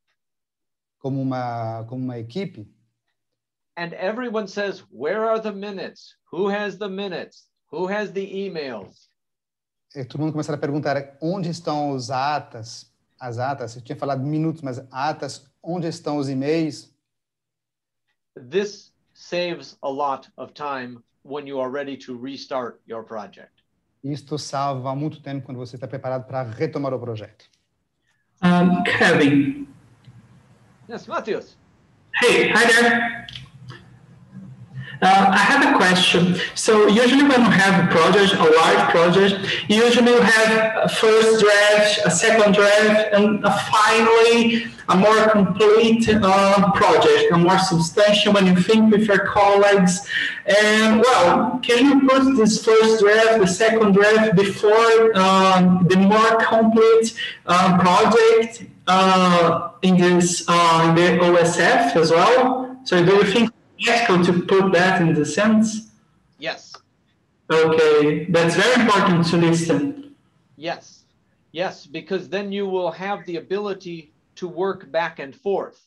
[SPEAKER 4] como uma equipe,
[SPEAKER 2] and everyone says, where are the minutes? Who has the minutes? Who has the emails?
[SPEAKER 4] todo mundo começar a perguntar onde estão as atas, eu tinha falado minutos, mas atas, onde estão os e-mails?
[SPEAKER 2] This saves a lot of time when you are ready to restart your project.
[SPEAKER 4] Isto salva muito tempo quando você está preparado para retomar o projeto.
[SPEAKER 5] Kevin.
[SPEAKER 2] Yes, Matheus.
[SPEAKER 5] Hey, hi there. I have a question. So usually when you have a project, a large project, usually you have a first draft, a second draft, and finally a more complete project, a more substantial when you think with your colleagues. And well, can you put this first draft, the second draft before the more complete project in the OSF as well? So do you think ethical to put that in the sense?
[SPEAKER 2] Yes.
[SPEAKER 5] Okay, that's very important to listen.
[SPEAKER 2] Yes. Yes, because then you will have the ability to work back and forth.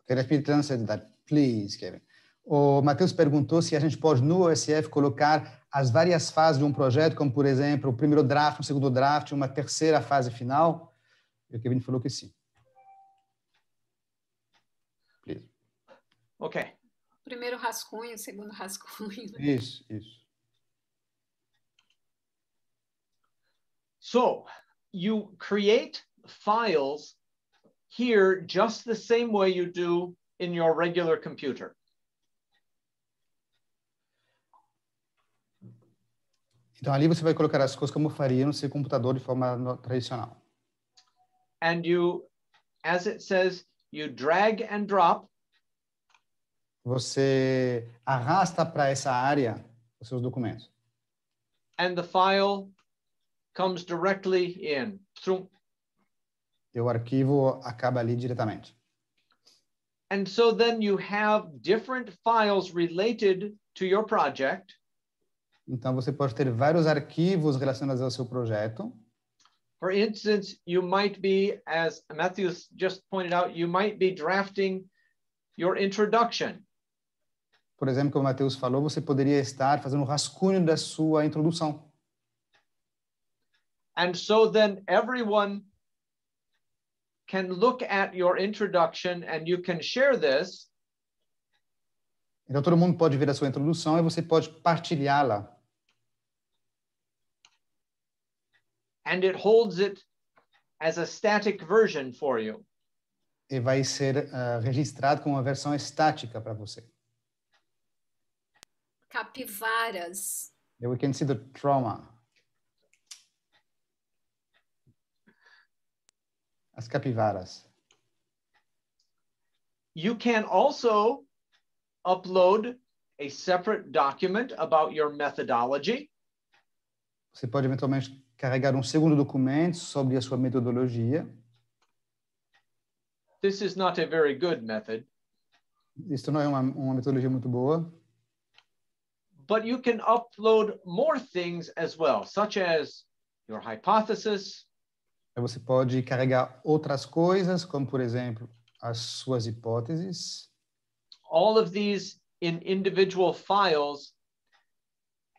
[SPEAKER 4] Can I translate that, please, Kevin? O Matheus perguntou se a gente pode, no OSF, colocar as várias fases de um projeto, como, por exemplo, o primeiro draft, o segundo draft, uma terceira fase final. E o Kevin falou que sim. Please.
[SPEAKER 2] Okay.
[SPEAKER 1] Primeiro rascunho, segundo rascunho.
[SPEAKER 4] Isso.
[SPEAKER 2] So you create files here just the same way you do in your regular computer.
[SPEAKER 4] Então, ali você vai colocar as coisas como faria no seu computador de forma tradicional.
[SPEAKER 2] And you, as it says, you drag and drop.
[SPEAKER 4] Você arrasta para essa área os seus documentos.
[SPEAKER 2] And the file comes directly in.
[SPEAKER 4] E o arquivo acaba ali diretamente.
[SPEAKER 2] And so then you have different files related to your project.
[SPEAKER 4] Então, você pode ter vários arquivos relacionados ao seu projeto.
[SPEAKER 2] For instance, you might be, as Matthews just pointed out, you might be drafting your introduction.
[SPEAKER 4] Por exemplo, como o Matheus falou, você poderia estar fazendo um rascunho da sua introdução.
[SPEAKER 2] And so then everyone can look at your introduction and you can share this.
[SPEAKER 4] Então, todo mundo pode ver a sua introdução e você pode partilhá-la.
[SPEAKER 2] And it holds it as a static version for you.
[SPEAKER 4] E vai ser registrado com uma versão estática para você.
[SPEAKER 1] Capivaras.
[SPEAKER 4] And we can see the trauma. As capivaras.
[SPEAKER 2] You can also upload a separate document about your methodology.
[SPEAKER 4] Você pode eventualmente carregar um segundo documento sobre a sua metodologia.
[SPEAKER 2] This is not a very good method.
[SPEAKER 4] Isso não é uma metodologia muito boa.
[SPEAKER 2] But you can upload more things as well, such as your hypothesis.
[SPEAKER 4] Você pode carregar outras coisas, como, por exemplo, as suas hipóteses.
[SPEAKER 2] All of these in individual files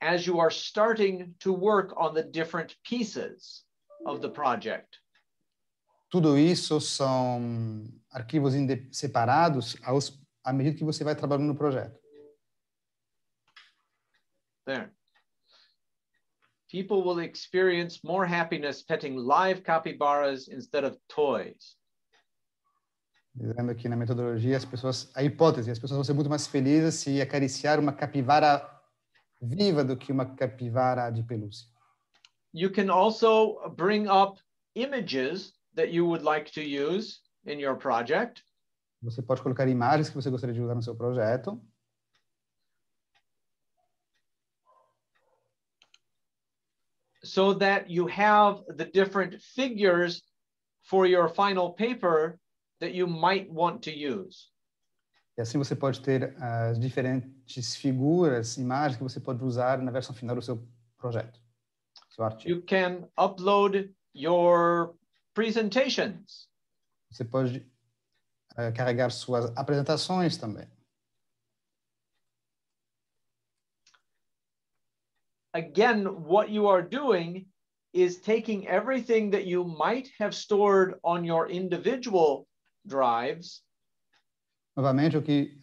[SPEAKER 2] as you are starting to work on the different pieces of the project.
[SPEAKER 4] Tudo isso são arquivos separados à medida que você vai trabalhando no projeto.
[SPEAKER 2] There. People will experience more happiness petting live capybaras instead of toys.
[SPEAKER 4] Dizendo aqui na metodologia, as pessoas vão ser muito mais felizes se acariciar uma capivara viva do que uma capivara de pelúcia.
[SPEAKER 2] You can also bring up images that you would like to use in your project.
[SPEAKER 4] Você pode colocar imagens que você gostaria de usar no seu projeto.
[SPEAKER 2] so that you have the different figures for your final paper that you might want to use.
[SPEAKER 4] E assim você pode ter as diferentes figuras, imagens que você pode usar na versão final do seu projeto, seu artigo.
[SPEAKER 2] You can upload your presentations.
[SPEAKER 4] Você pode carregar suas apresentações também.
[SPEAKER 2] Again, what you are doing is taking everything that you might have stored on your individual drives.
[SPEAKER 4] Novamente, o que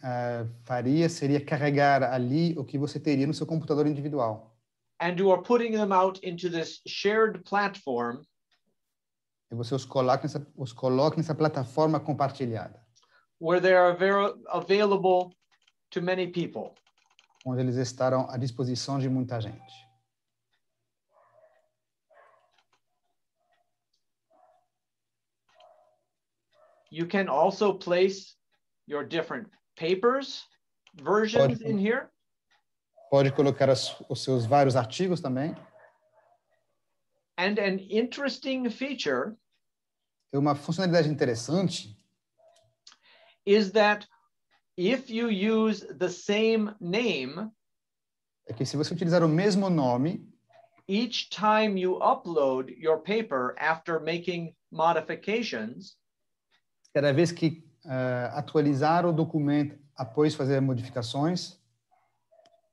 [SPEAKER 4] faria seria carregar ali o que você teria no seu computador individual.
[SPEAKER 2] And you are putting them out into this shared platform.
[SPEAKER 4] E você os coloca nessa plataforma compartilhada.
[SPEAKER 2] Where they are available to many people.
[SPEAKER 4] Onde eles estarão à disposição de muita gente.
[SPEAKER 2] You can also place your different papers, versions in here.
[SPEAKER 4] Pode colocar os seus vários artigos também.
[SPEAKER 2] And an interesting feature
[SPEAKER 4] uma funcionalidade interessante
[SPEAKER 2] is that if you use the same name,
[SPEAKER 4] é que se você utilizar o mesmo nome,
[SPEAKER 2] each time you upload your paper after making modifications,
[SPEAKER 4] cada vez que atualizar o documento após fazer modificações,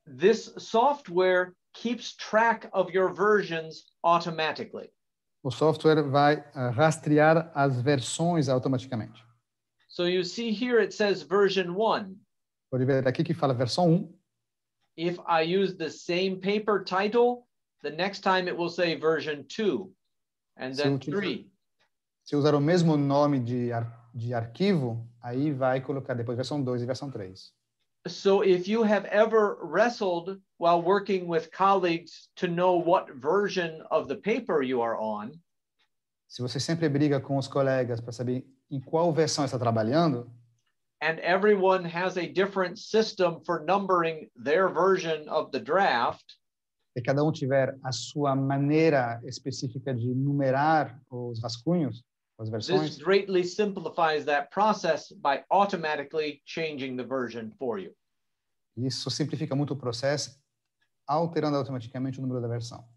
[SPEAKER 2] this software keeps track of your versions automatically.
[SPEAKER 4] O software vai rastrear as versões automaticamente.
[SPEAKER 2] So you see here it says version 1.
[SPEAKER 4] Pode ver aqui que fala versão 1.
[SPEAKER 2] If I use the same paper title, the next time it will say version 2 and then 3.
[SPEAKER 4] Se usar o mesmo nome de arquivo, aí vai colocar depois versão 2 e versão 3.
[SPEAKER 2] So if you have ever wrestled while working with colleagues to know what version of the paper you are on,
[SPEAKER 4] se você sempre briga com os colegas para saber em qual versão está trabalhando,
[SPEAKER 2] and everyone has a different system for numbering their version of the draft,
[SPEAKER 4] e cada tiver a sua maneira específica de numerar os rascunhos, as versões,
[SPEAKER 2] this greatly simplifies that process by automatically changing the version for you.
[SPEAKER 4] Isso simplifica muito o processo, alterando automaticamente o número da versão.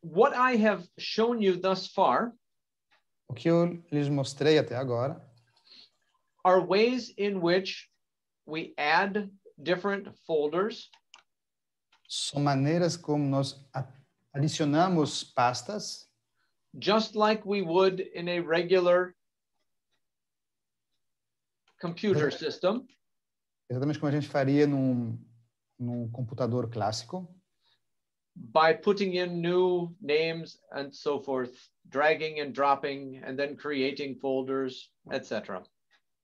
[SPEAKER 2] What I have shown you thus far,
[SPEAKER 4] o que eu lhes mostrei até agora,
[SPEAKER 2] are ways in which we add different folders.
[SPEAKER 4] São maneiras como nós adicionamos pastas,
[SPEAKER 2] just like we would in a regular computer system.
[SPEAKER 4] Exatamente como a gente faria num computador clássico.
[SPEAKER 2] By putting in new names and so forth, dragging and dropping, and then creating folders, etc.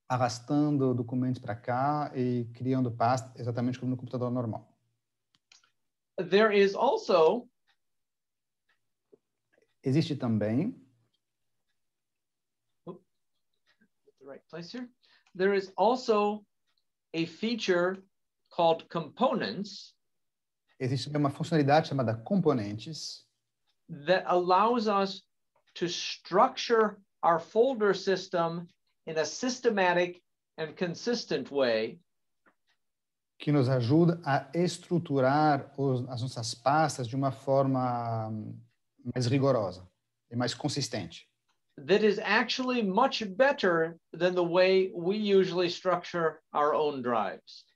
[SPEAKER 4] Arrastando documentos para cá e criando pastas, exatamente como no computador normal.
[SPEAKER 2] There is also
[SPEAKER 4] existe também
[SPEAKER 2] the right place here. There is also a feature called components.
[SPEAKER 4] Existe uma funcionalidade chamada componentes
[SPEAKER 2] that allows us to structure our folder system in a systematic and consistent way.
[SPEAKER 4] Que nos ajuda a estruturar as nossas pastas de uma forma mais rigorosa e mais consistente.
[SPEAKER 2] That is actually much better than the way we usually structure our own drives.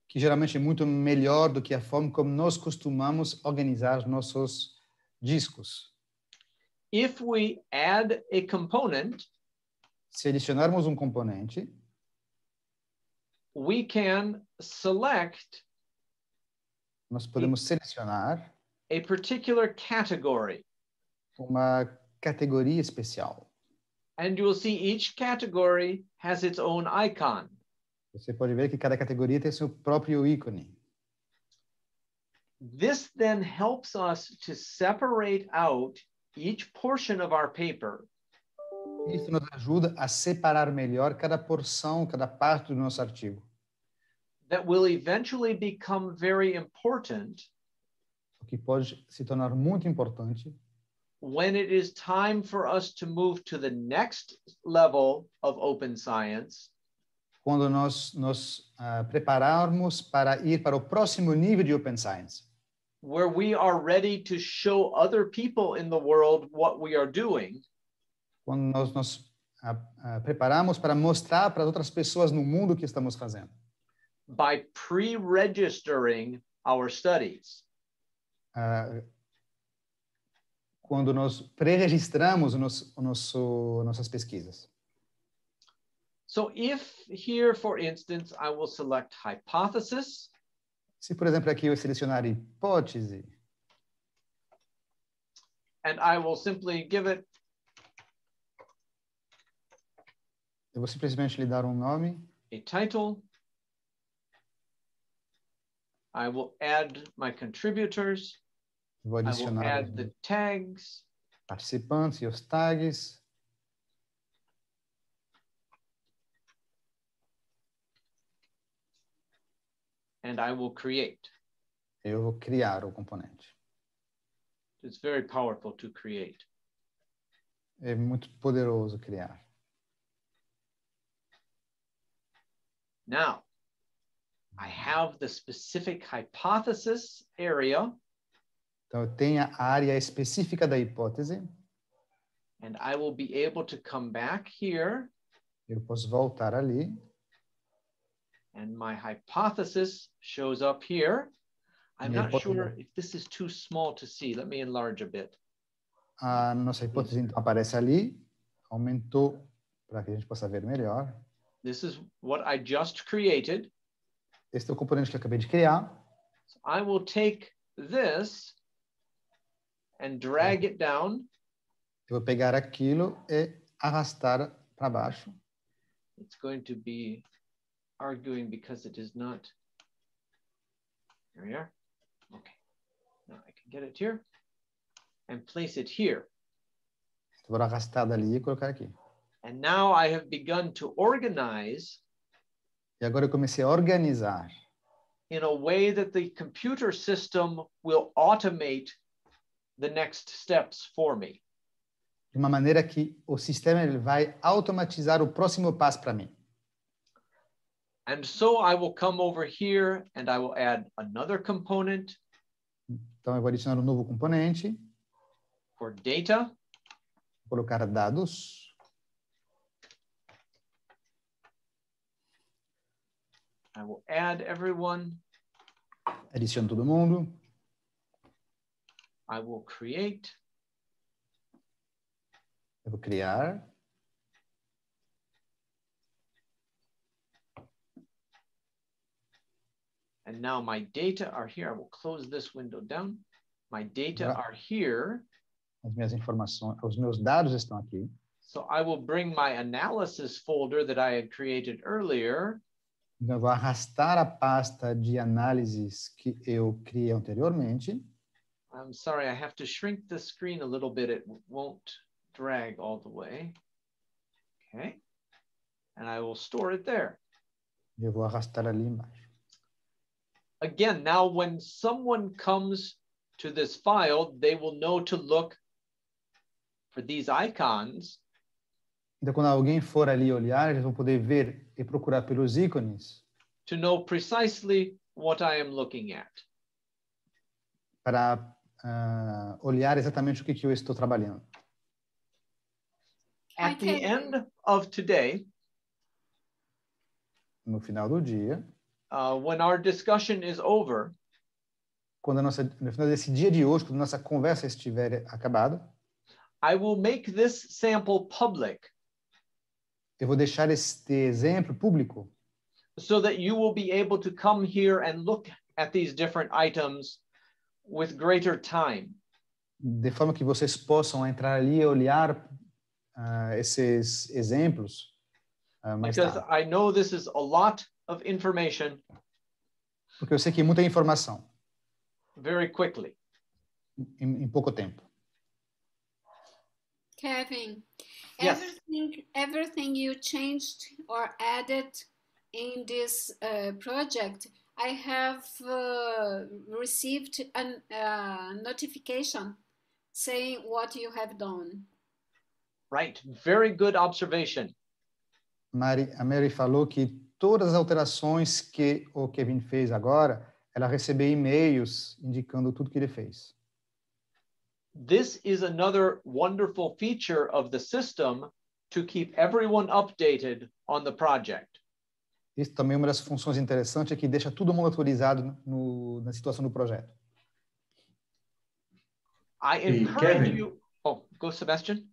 [SPEAKER 4] Que geralmente é muito melhor do que a forma como nós costumamos organizar nossos discos.
[SPEAKER 2] If we add a component,
[SPEAKER 4] se adicionarmos um componente,
[SPEAKER 2] we can select
[SPEAKER 4] nós podemos selecionar
[SPEAKER 2] a particular category.
[SPEAKER 4] Uma categoria especial.
[SPEAKER 2] And you will see each category has its own icon.
[SPEAKER 4] Você pode ver que cada categoria tem seu próprio ícone.
[SPEAKER 2] This then helps us to separate out each portion of our paper.
[SPEAKER 4] Isso nos ajuda a separar melhor cada porção, cada parte do nosso artigo.
[SPEAKER 2] that will eventually become very important
[SPEAKER 4] o que pode se tornar muito importante
[SPEAKER 2] when it is time for us to move to the next level of open science,
[SPEAKER 4] quando nós nos prepararmos para ir para o próximo nível de Open Science,
[SPEAKER 2] where we are ready to show other people in the world what we are doing,
[SPEAKER 4] quando nós nos preparamos para mostrar para outras pessoas no mundo o que estamos fazendo,
[SPEAKER 2] by pre-registering our studies.
[SPEAKER 4] Quando nós pré-registramos nossas pesquisas.
[SPEAKER 2] So if here, for instance, I will select hypothesis.
[SPEAKER 4] Se, por exemplo, aqui eu selecionar hipótese,
[SPEAKER 2] and I will simply give it,
[SPEAKER 4] eu vou simplesmente lhe dar um nome,
[SPEAKER 2] a title. I will add my contributors.
[SPEAKER 4] vou
[SPEAKER 2] I will
[SPEAKER 4] adicionar
[SPEAKER 2] add the tags.
[SPEAKER 4] participantes e os tags,
[SPEAKER 2] and I will create.
[SPEAKER 4] eu vou criar o componente.
[SPEAKER 2] It's very powerful to create.
[SPEAKER 4] É muito poderoso criar.
[SPEAKER 2] Now, I have the specific hypothesis area.
[SPEAKER 4] Então, eu tenho a área específica da hipótese.
[SPEAKER 2] And I will be able to come back here.
[SPEAKER 4] Eu posso voltar ali.
[SPEAKER 2] And my hypothesis shows up here. I'm
[SPEAKER 4] Minha
[SPEAKER 2] not
[SPEAKER 4] hipótese.
[SPEAKER 2] sure if this is too small to see. Let me enlarge a bit.
[SPEAKER 4] A nossa hipótese, então, aparece ali. Aumentou para que a gente possa ver melhor.
[SPEAKER 2] This is what I just created.
[SPEAKER 4] Este é o componente que eu acabei de criar.
[SPEAKER 2] So I will take this and drag it down.
[SPEAKER 4] Eu vou pegar aquilo e arrastar para baixo.
[SPEAKER 2] It's going to be arguing because it is not. Here we are. Okay. Now I can get it here and place it here.
[SPEAKER 4] Vou arrastar dali e colocar aqui.
[SPEAKER 2] And now I have begun to organize
[SPEAKER 4] E agora eu comecei a organizar
[SPEAKER 2] in a way that the computer system will automate the next steps for me.
[SPEAKER 4] de uma maneira que o sistema ele vai automatizar o próximo passo para mim.
[SPEAKER 2] And so I will come over here and I will add another component
[SPEAKER 4] Então eu vou adicionar um novo componente,
[SPEAKER 2] for data.
[SPEAKER 4] colocar dados.
[SPEAKER 2] I will add everyone.
[SPEAKER 4] Adiciono todo mundo.
[SPEAKER 2] I will create.
[SPEAKER 4] Eu vou criar.
[SPEAKER 2] And now my data are here. I will close this window down. My data are here.
[SPEAKER 4] As minhas informações, os meus dados estão aqui.
[SPEAKER 2] So I will bring my analysis folder that I had created earlier.
[SPEAKER 4] Então eu vou arrastar a pasta de análises que eu criei anteriormente.
[SPEAKER 2] I'm sorry, I have to shrink the screen a little bit. It won't drag all the way. Okay. And I will store it there.
[SPEAKER 4] Eu vou arrastar ali embaixo.
[SPEAKER 2] Again, now when someone comes to this file, they will know to look for these icons.
[SPEAKER 4] Então, quando alguém for ali olhar, eles vão poder ver e procurar pelos ícones
[SPEAKER 2] to know precisely what I am looking at.
[SPEAKER 4] para olhar exatamente o que eu estou trabalhando.
[SPEAKER 2] At the end of today,
[SPEAKER 4] No final do dia,
[SPEAKER 2] when our discussion is over,
[SPEAKER 4] no final desse dia de hoje, quando nossa conversa estiver acabada,
[SPEAKER 2] I will make this sample public.
[SPEAKER 4] Eu vou deixar este exemplo público,
[SPEAKER 2] so that you will be able to come here and look at these different items with greater time.
[SPEAKER 4] de forma que vocês possam entrar ali e olhar esses exemplos mais
[SPEAKER 2] Because
[SPEAKER 4] tarde.
[SPEAKER 2] I know this is a lot of information
[SPEAKER 4] Porque eu sei que é muita informação
[SPEAKER 2] very quickly.
[SPEAKER 4] em pouco tempo.
[SPEAKER 1] Kevin,
[SPEAKER 2] Yes.
[SPEAKER 1] everything you changed or added in this project, I have received a notification saying what you have done.
[SPEAKER 2] Right, very good observation.
[SPEAKER 4] A Mary falou que todas as alterações que o Kevin fez agora, ela recebeu e-mails indicando tudo que ele fez.
[SPEAKER 2] This is another wonderful feature of the system to keep everyone updated on the project.
[SPEAKER 4] Isso também é uma das funções interessantes, é que deixa todo mundo atualizado na situação do projeto.
[SPEAKER 2] I encourage you... Oh, go Sebastian.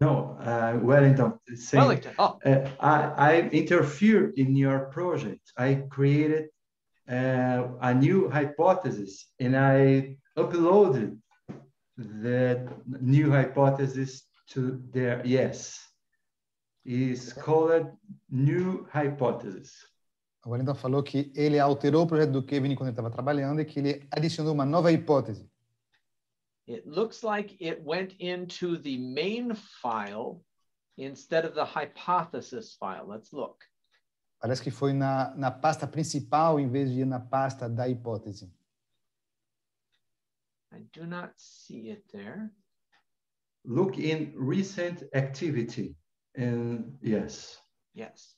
[SPEAKER 3] No, Wellington.
[SPEAKER 2] Wellington. Oh.
[SPEAKER 3] I interfered in your project. I created a new hypothesis, and I uploaded the new hypothesis to there. Yes, it's called new hypothesis.
[SPEAKER 4] O Wellington falou que ele alterou o projeto do Kevin quando ele estava trabalhando e que ele adicionou uma nova hipótese.
[SPEAKER 2] It looks like it went into the main file instead of the hypothesis file. Let's look.
[SPEAKER 4] Parece que foi na pasta principal em vez de ir na pasta da hipótese.
[SPEAKER 2] I do not see it there.
[SPEAKER 3] Look in recent activity, and yes.
[SPEAKER 2] Yes.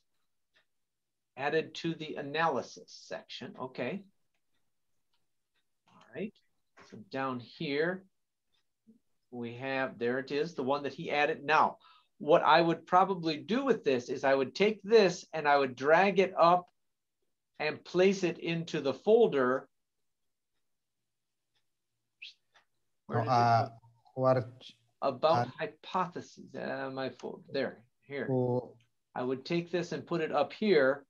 [SPEAKER 2] Added to the analysis section. Okay. All right. So down here, we have, there it is, the one that he added. Now, what I would probably do with this is I would take this and I would drag it up and place it into the folder. About hypotheses. My folder. There, here. I would take this and put it up here.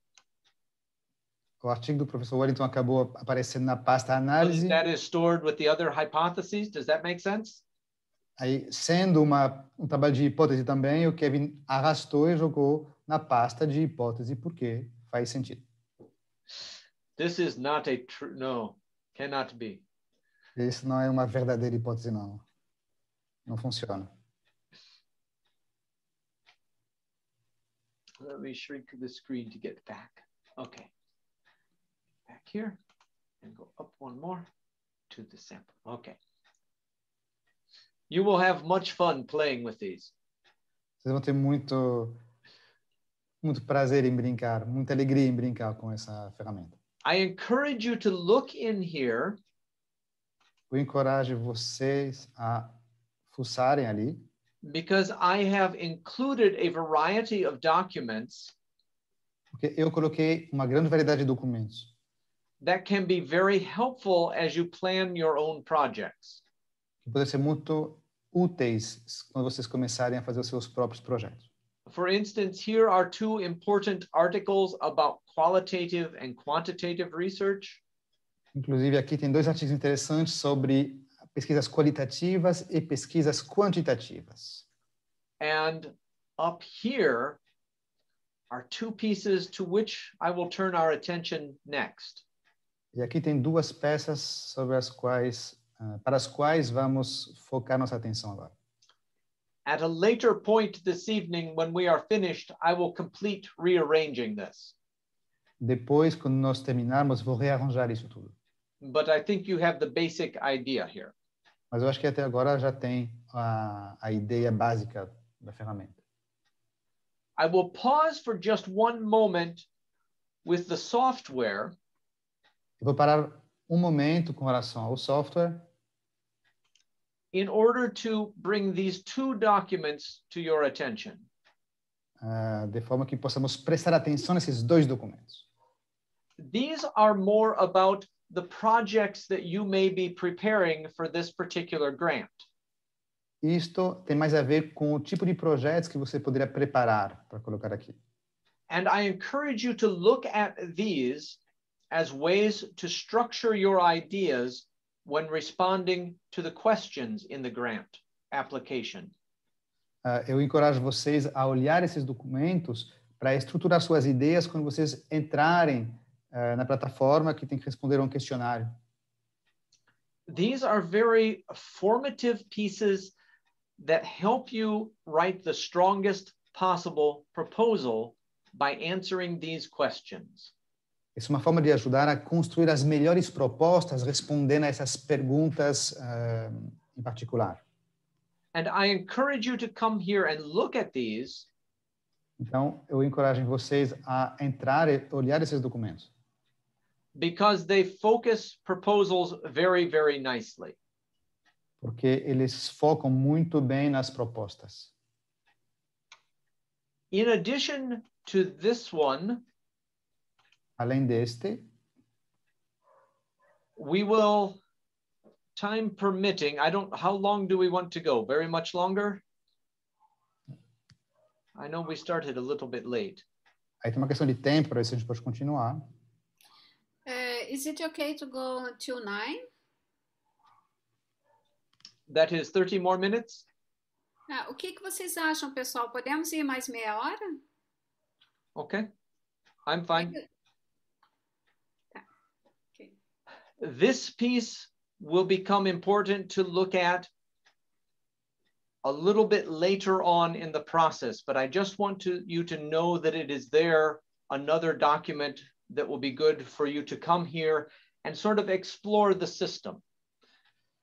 [SPEAKER 4] O artigo do professor Wellington acabou aparecendo na pasta análise.
[SPEAKER 2] That is stored with the other hypotheses. Does that make sense?
[SPEAKER 4] Aí, sendo um trabalho de hipótese também, o Kevin arrastou e jogou na pasta de hipótese, porque faz sentido.
[SPEAKER 2] This is not a true, no, cannot be.
[SPEAKER 4] Isso não é uma verdadeira hipótese, não. Não funciona.
[SPEAKER 2] Let me shrink the screen to get back. Okay. Back here and go up one more to the sample. Okay. You will have much fun playing with these.
[SPEAKER 4] Vocês vão ter muito prazer em brincar, muita alegria em brincar com essa ferramenta.
[SPEAKER 2] I encourage you to look in here.
[SPEAKER 4] Eu encorajo vocês a fuçarem ali.
[SPEAKER 2] Because I have included a variety of documents.
[SPEAKER 4] Porque eu coloquei uma grande variedade de documentos.
[SPEAKER 2] That can be very helpful as you plan your own projects.
[SPEAKER 4] Que podem ser muito úteis quando vocês começarem a fazer os seus próprios projetos.
[SPEAKER 2] For instance, here are two important articles about qualitative and quantitative research.
[SPEAKER 4] Inclusive, aqui tem dois artigos interessantes sobre pesquisas qualitativas e pesquisas quantitativas.
[SPEAKER 2] And up here are two pieces to which I will turn our attention next.
[SPEAKER 4] E aqui tem duas peças sobre as quais, para as quais vamos focar nossa atenção agora.
[SPEAKER 2] At a later point this evening, when we are finished, I will complete rearranging this.
[SPEAKER 4] Depois, quando nós terminarmos, vou rearranjar isso tudo.
[SPEAKER 2] But I think you have the basic idea here.
[SPEAKER 4] Mas eu acho que até agora já tem a ideia básica da ferramenta.
[SPEAKER 2] I will pause for just one moment with the software.
[SPEAKER 4] Eu vou parar um momento com relação ao software.
[SPEAKER 2] In order to bring these two documents to your attention.
[SPEAKER 4] De forma que possamos prestar atenção nesses dois documentos.
[SPEAKER 2] These are more about the projects that you may be preparing for this particular grant.
[SPEAKER 4] Isto tem mais a ver com o tipo de projetos que você poderia preparar para colocar aqui.
[SPEAKER 2] And I encourage you to look at these as ways to structure your ideas when responding to the questions in the grant application.
[SPEAKER 4] Eu encorajo vocês a olhar esses documentos para estruturar suas ideias quando vocês entrarem na plataforma que tem que responder a um questionário.
[SPEAKER 2] These are very formative pieces that help you write the strongest possible proposal by answering these questions.
[SPEAKER 4] Essa é uma forma de ajudar a construir as melhores propostas respondendo a essas perguntas em particular.
[SPEAKER 2] And I encourage you to come here and look at these.
[SPEAKER 4] Então, eu encorajo vocês a entrar e olhar esses documentos.
[SPEAKER 2] Because they focus proposals very, very nicely.
[SPEAKER 4] Porque eles focam muito bem nas propostas.
[SPEAKER 2] In addition to this one,
[SPEAKER 4] além deste,
[SPEAKER 2] we will, time permitting, how long do we want to go? Very much longer? I know we started a little bit late.
[SPEAKER 4] Aí tem uma questão de tempo para ver se a gente pode continuar.
[SPEAKER 1] Is it okay to go until 9?
[SPEAKER 2] That is 30 more minutes?
[SPEAKER 1] O que vocês acham, pessoal? Podemos ir mais meia hora?
[SPEAKER 2] Okay, I'm fine.
[SPEAKER 1] Okay.
[SPEAKER 2] This piece will become important to look at a little bit later on in the process, but I just want you to know that it is there, another document that will be good for you to come here and sort of explore the system.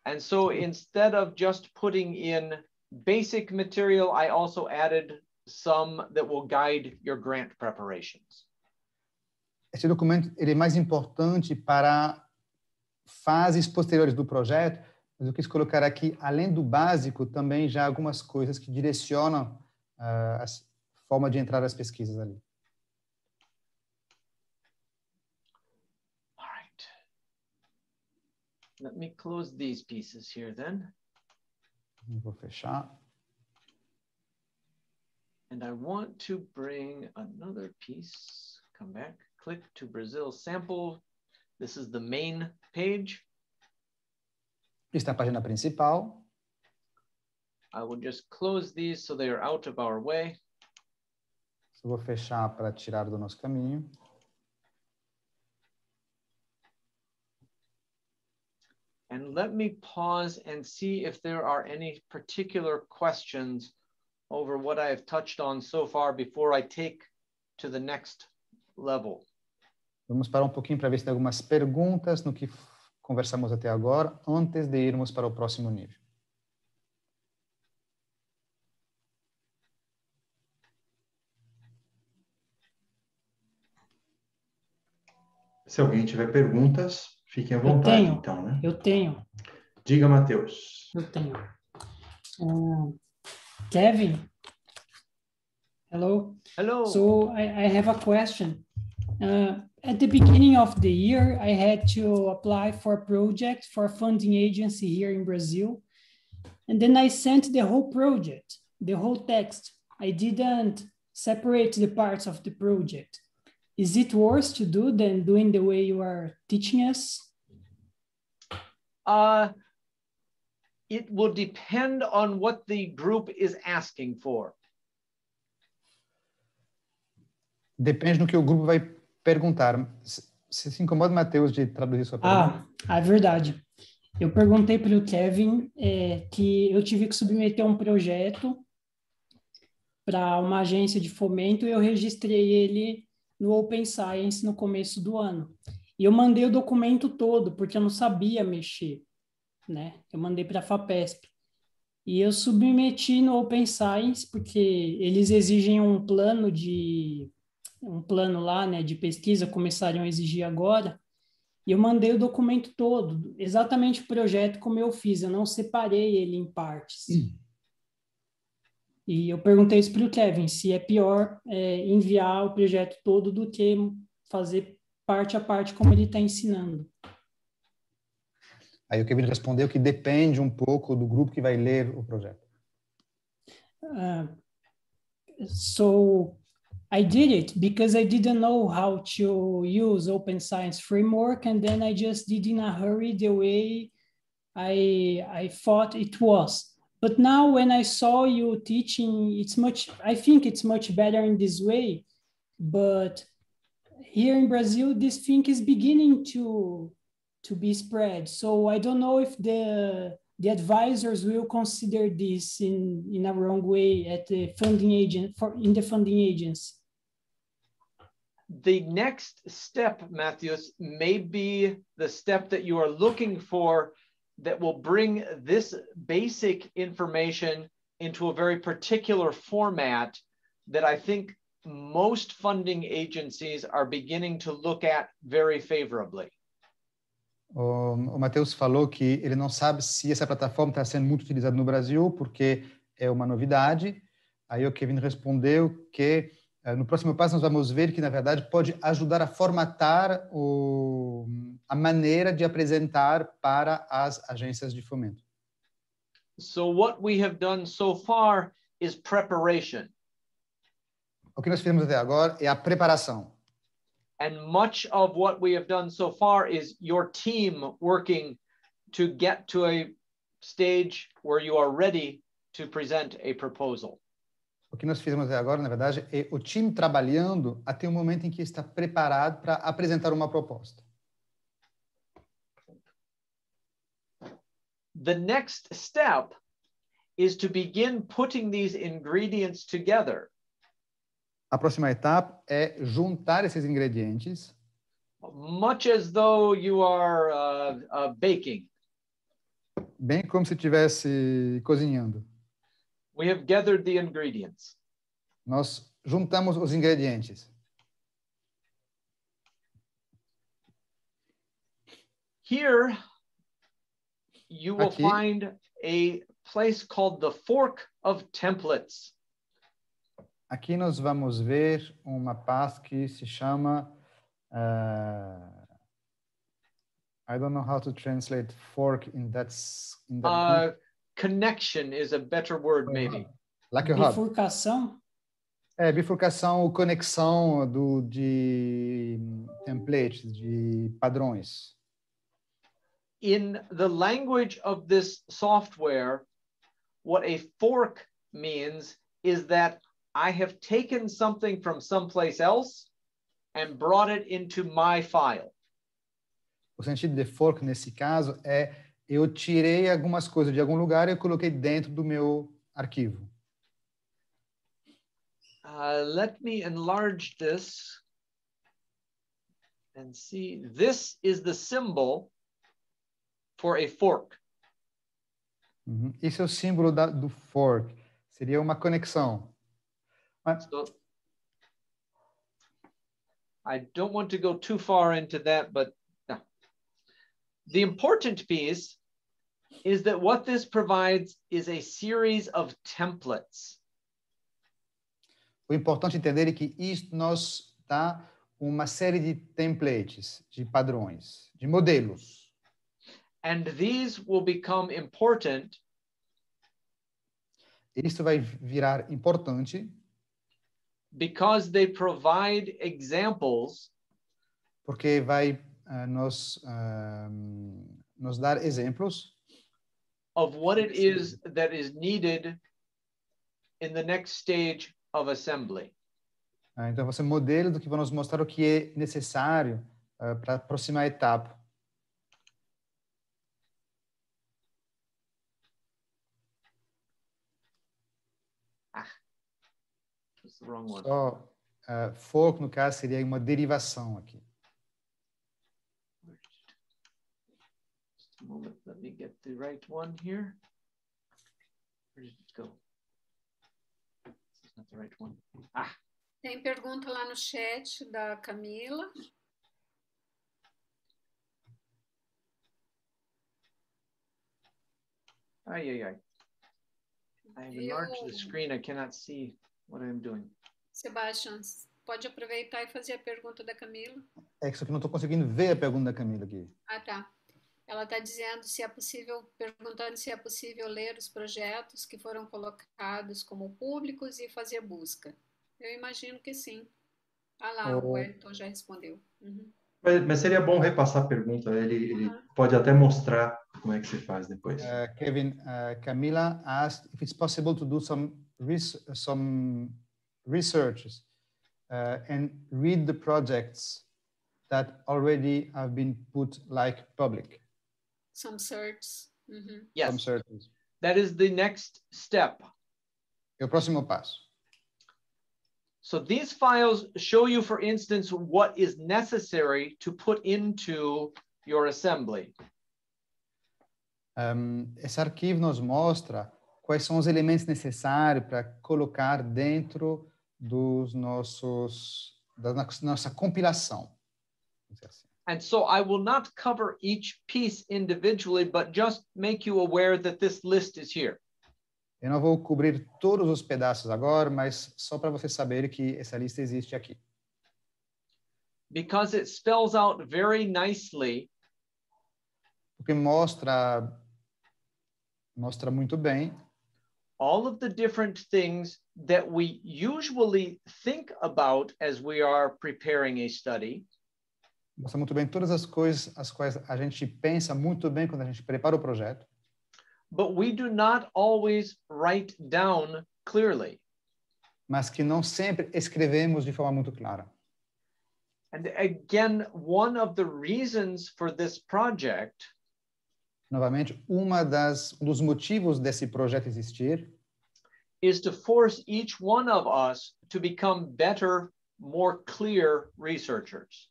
[SPEAKER 2] And so instead of just putting in basic material, I also added some that will guide your grant preparations.
[SPEAKER 4] Esse documento ele é mais importante para fases posteriores do projeto, mas eu quis colocar aqui, além do básico, também já algumas coisas que direcionam a forma de entrar as pesquisas ali.
[SPEAKER 2] All right. Let me close these pieces here then.
[SPEAKER 4] Vou fechar.
[SPEAKER 2] And I want to bring another piece. Come back. Click to Brazil sample. This is the main page.
[SPEAKER 4] Esta é a página principal.
[SPEAKER 2] I will just close these so they are out of our way.
[SPEAKER 4] Eu vou fechar para tirar do nosso caminho.
[SPEAKER 2] And let me pause and see if there are any particular questions over what I have touched on so far before I take to the next level.
[SPEAKER 4] Vamos parar um pouquinho para ver se tem algumas perguntas no que conversamos até agora, antes de irmos para o próximo nível.
[SPEAKER 3] Se alguém tiver perguntas, fiquem à vontade, então, né?
[SPEAKER 6] Eu tenho.
[SPEAKER 3] Diga, Matheus.
[SPEAKER 6] Eu tenho. Kevin? Hello?
[SPEAKER 2] Hello.
[SPEAKER 6] So I have a question. At the beginning of the year, I had to apply for a project for a funding agency here in Brazil. And then I sent the whole project, the whole text. I didn't separate the parts of the project. Is it worse to do than doing the way you are teaching us?
[SPEAKER 2] It will depend on what the group is asking for.
[SPEAKER 4] Depende do que o grupo vai perguntar. Se incomoda, Matheus, de traduzir sua pergunta?
[SPEAKER 6] É verdade. Eu perguntei para o Kevin que eu tive que submeter um projeto para uma agência de fomento e eu registrei ele no Open Science no começo do ano. E eu mandei o documento todo, porque eu não sabia mexer, né? Eu mandei para a FAPESP. E eu submeti no Open Science, porque eles exigem um plano lá, né, de pesquisa, começariam a exigir agora. E eu mandei o documento todo, exatamente o projeto como eu fiz, eu não separei ele em partes. E eu perguntei isso para o Kevin, se é pior enviar o projeto todo do que fazer parte a parte como ele está ensinando.
[SPEAKER 4] Aí o Kevin respondeu que depende um pouco do grupo que vai ler o projeto.
[SPEAKER 6] So I did it because I didn't know how to use Open Science Framework, and then I just did in a hurry the way I thought it was. But now when I saw you teaching, I think it's much better in this way. But here in Brazil, this thing is beginning to be spread. So I don't know if the advisors will consider this in a wrong way at the funding agent in the funding agency.
[SPEAKER 2] The next step, Matthews, may be the step that you are looking for that will bring this basic information into a very particular format that I think most funding agencies are beginning to look at very favorably.
[SPEAKER 4] O Matheus falou que ele não sabe se essa plataforma está sendo muito utilizada no Brasil, porque é uma novidade. Aí o Kevin respondeu que no próximo passo nós vamos ver que, na verdade, pode ajudar a formatar a maneira de apresentar para as agências de fomento.
[SPEAKER 2] So what we have done so far is preparation.
[SPEAKER 4] O que nós fizemos até agora é a preparação.
[SPEAKER 2] And much of what we have done so far is your team working to get to a stage where you are ready to present a proposal.
[SPEAKER 4] O que nós fizemos até agora, na verdade, é o time trabalhando até o momento em que está preparado para apresentar uma proposta.
[SPEAKER 2] The next step is to begin putting these ingredients together.
[SPEAKER 4] A próxima etapa é juntar esses ingredientes.
[SPEAKER 2] Much as though you are baking.
[SPEAKER 4] Bem como se estivesse cozinhando.
[SPEAKER 2] We have gathered the ingredients.
[SPEAKER 4] Nós juntamos os ingredientes.
[SPEAKER 2] Here, you will
[SPEAKER 4] Aqui,
[SPEAKER 2] find a place called the Fork of Templates.
[SPEAKER 4] Aqui nós vamos ver uma pasta que se chama I don't know how to translate fork in that
[SPEAKER 2] Connection is a better word, maybe.
[SPEAKER 4] Like a hub.
[SPEAKER 6] Bifurcação?
[SPEAKER 4] Bifurcação, conexão de templates, de padrões.
[SPEAKER 2] In the language of this software, what a fork means is that I have taken something from someplace else and brought it into my file.
[SPEAKER 4] O sentido de fork, nesse caso, é eu tirei algumas coisas de algum lugar e eu coloquei dentro do meu arquivo.
[SPEAKER 2] Let me enlarge this and see. This is the symbol for a fork.
[SPEAKER 4] Esse é o símbolo do fork. Seria uma conexão.
[SPEAKER 2] So, I don't want to go too far into that, but the important piece is that what this provides is a series of templates.
[SPEAKER 4] O importante entender é que isto nos dá uma série de templates, de padrões, de modelos.
[SPEAKER 2] And these will become important.
[SPEAKER 4] Isso vai virar importante
[SPEAKER 2] because they provide examples
[SPEAKER 4] porque vai nos dar exemplos
[SPEAKER 2] of what it is that is needed in the next stage of assembly.
[SPEAKER 4] Então, vai ser modelo do que vai nos mostrar o que é necessário para a próxima etapa.
[SPEAKER 2] That's the wrong one.
[SPEAKER 4] Só fork, no caso, seria uma derivação aqui.
[SPEAKER 2] Just a moment, let me get the right one here. Where did it go? This is not the right one.
[SPEAKER 1] Tem pergunta lá no chat da Camila.
[SPEAKER 2] I have enlarged the screen. I cannot see what I'm doing.
[SPEAKER 1] Sebastian, pode aproveitar e fazer a pergunta da Camila.
[SPEAKER 4] É que só que não estou conseguindo ver a pergunta da Camila aqui.
[SPEAKER 1] Ah, tá. Ela está dizendo se é possível, perguntando se é possível ler os projetos que foram colocados como públicos e fazer busca. Eu imagino que sim. Ah lá, o Wellington já respondeu.
[SPEAKER 3] Mas seria bom repassar a pergunta, ele pode até mostrar como é que se faz depois.
[SPEAKER 4] Kevin, Camila asked if it's possible to do some researches and read the projects that already have been put like public.
[SPEAKER 1] Some certs.
[SPEAKER 2] Yes,
[SPEAKER 4] some certs.
[SPEAKER 2] That is the next step.
[SPEAKER 4] É o próximo passo.
[SPEAKER 2] So these files show you, for instance, what is necessary to put into your assembly.
[SPEAKER 4] Esse arquivo nos mostra quais são os elementos necessários para colocar dentro dos da nossa compilação.
[SPEAKER 2] And so I will not cover each piece individually, but just make you aware that this list is here.
[SPEAKER 4] Eu não vou cobrir todos os pedaços agora, mas só para você saber que essa lista existe aqui.
[SPEAKER 2] Because it spells out very nicely.
[SPEAKER 4] Porque mostra muito bem
[SPEAKER 2] all of the different things that we usually think about as we are preparing a study.
[SPEAKER 4] Mostra muito bem todas as coisas as quais a gente pensa muito bem quando a gente prepara o projeto.
[SPEAKER 2] But we do not always write down clearly.
[SPEAKER 4] Mas que não sempre escrevemos de forma muito clara.
[SPEAKER 2] And again, one of the reasons for this project
[SPEAKER 4] novamente, dos motivos desse projeto existir
[SPEAKER 2] is to force each one of us to become better, more clear researchers.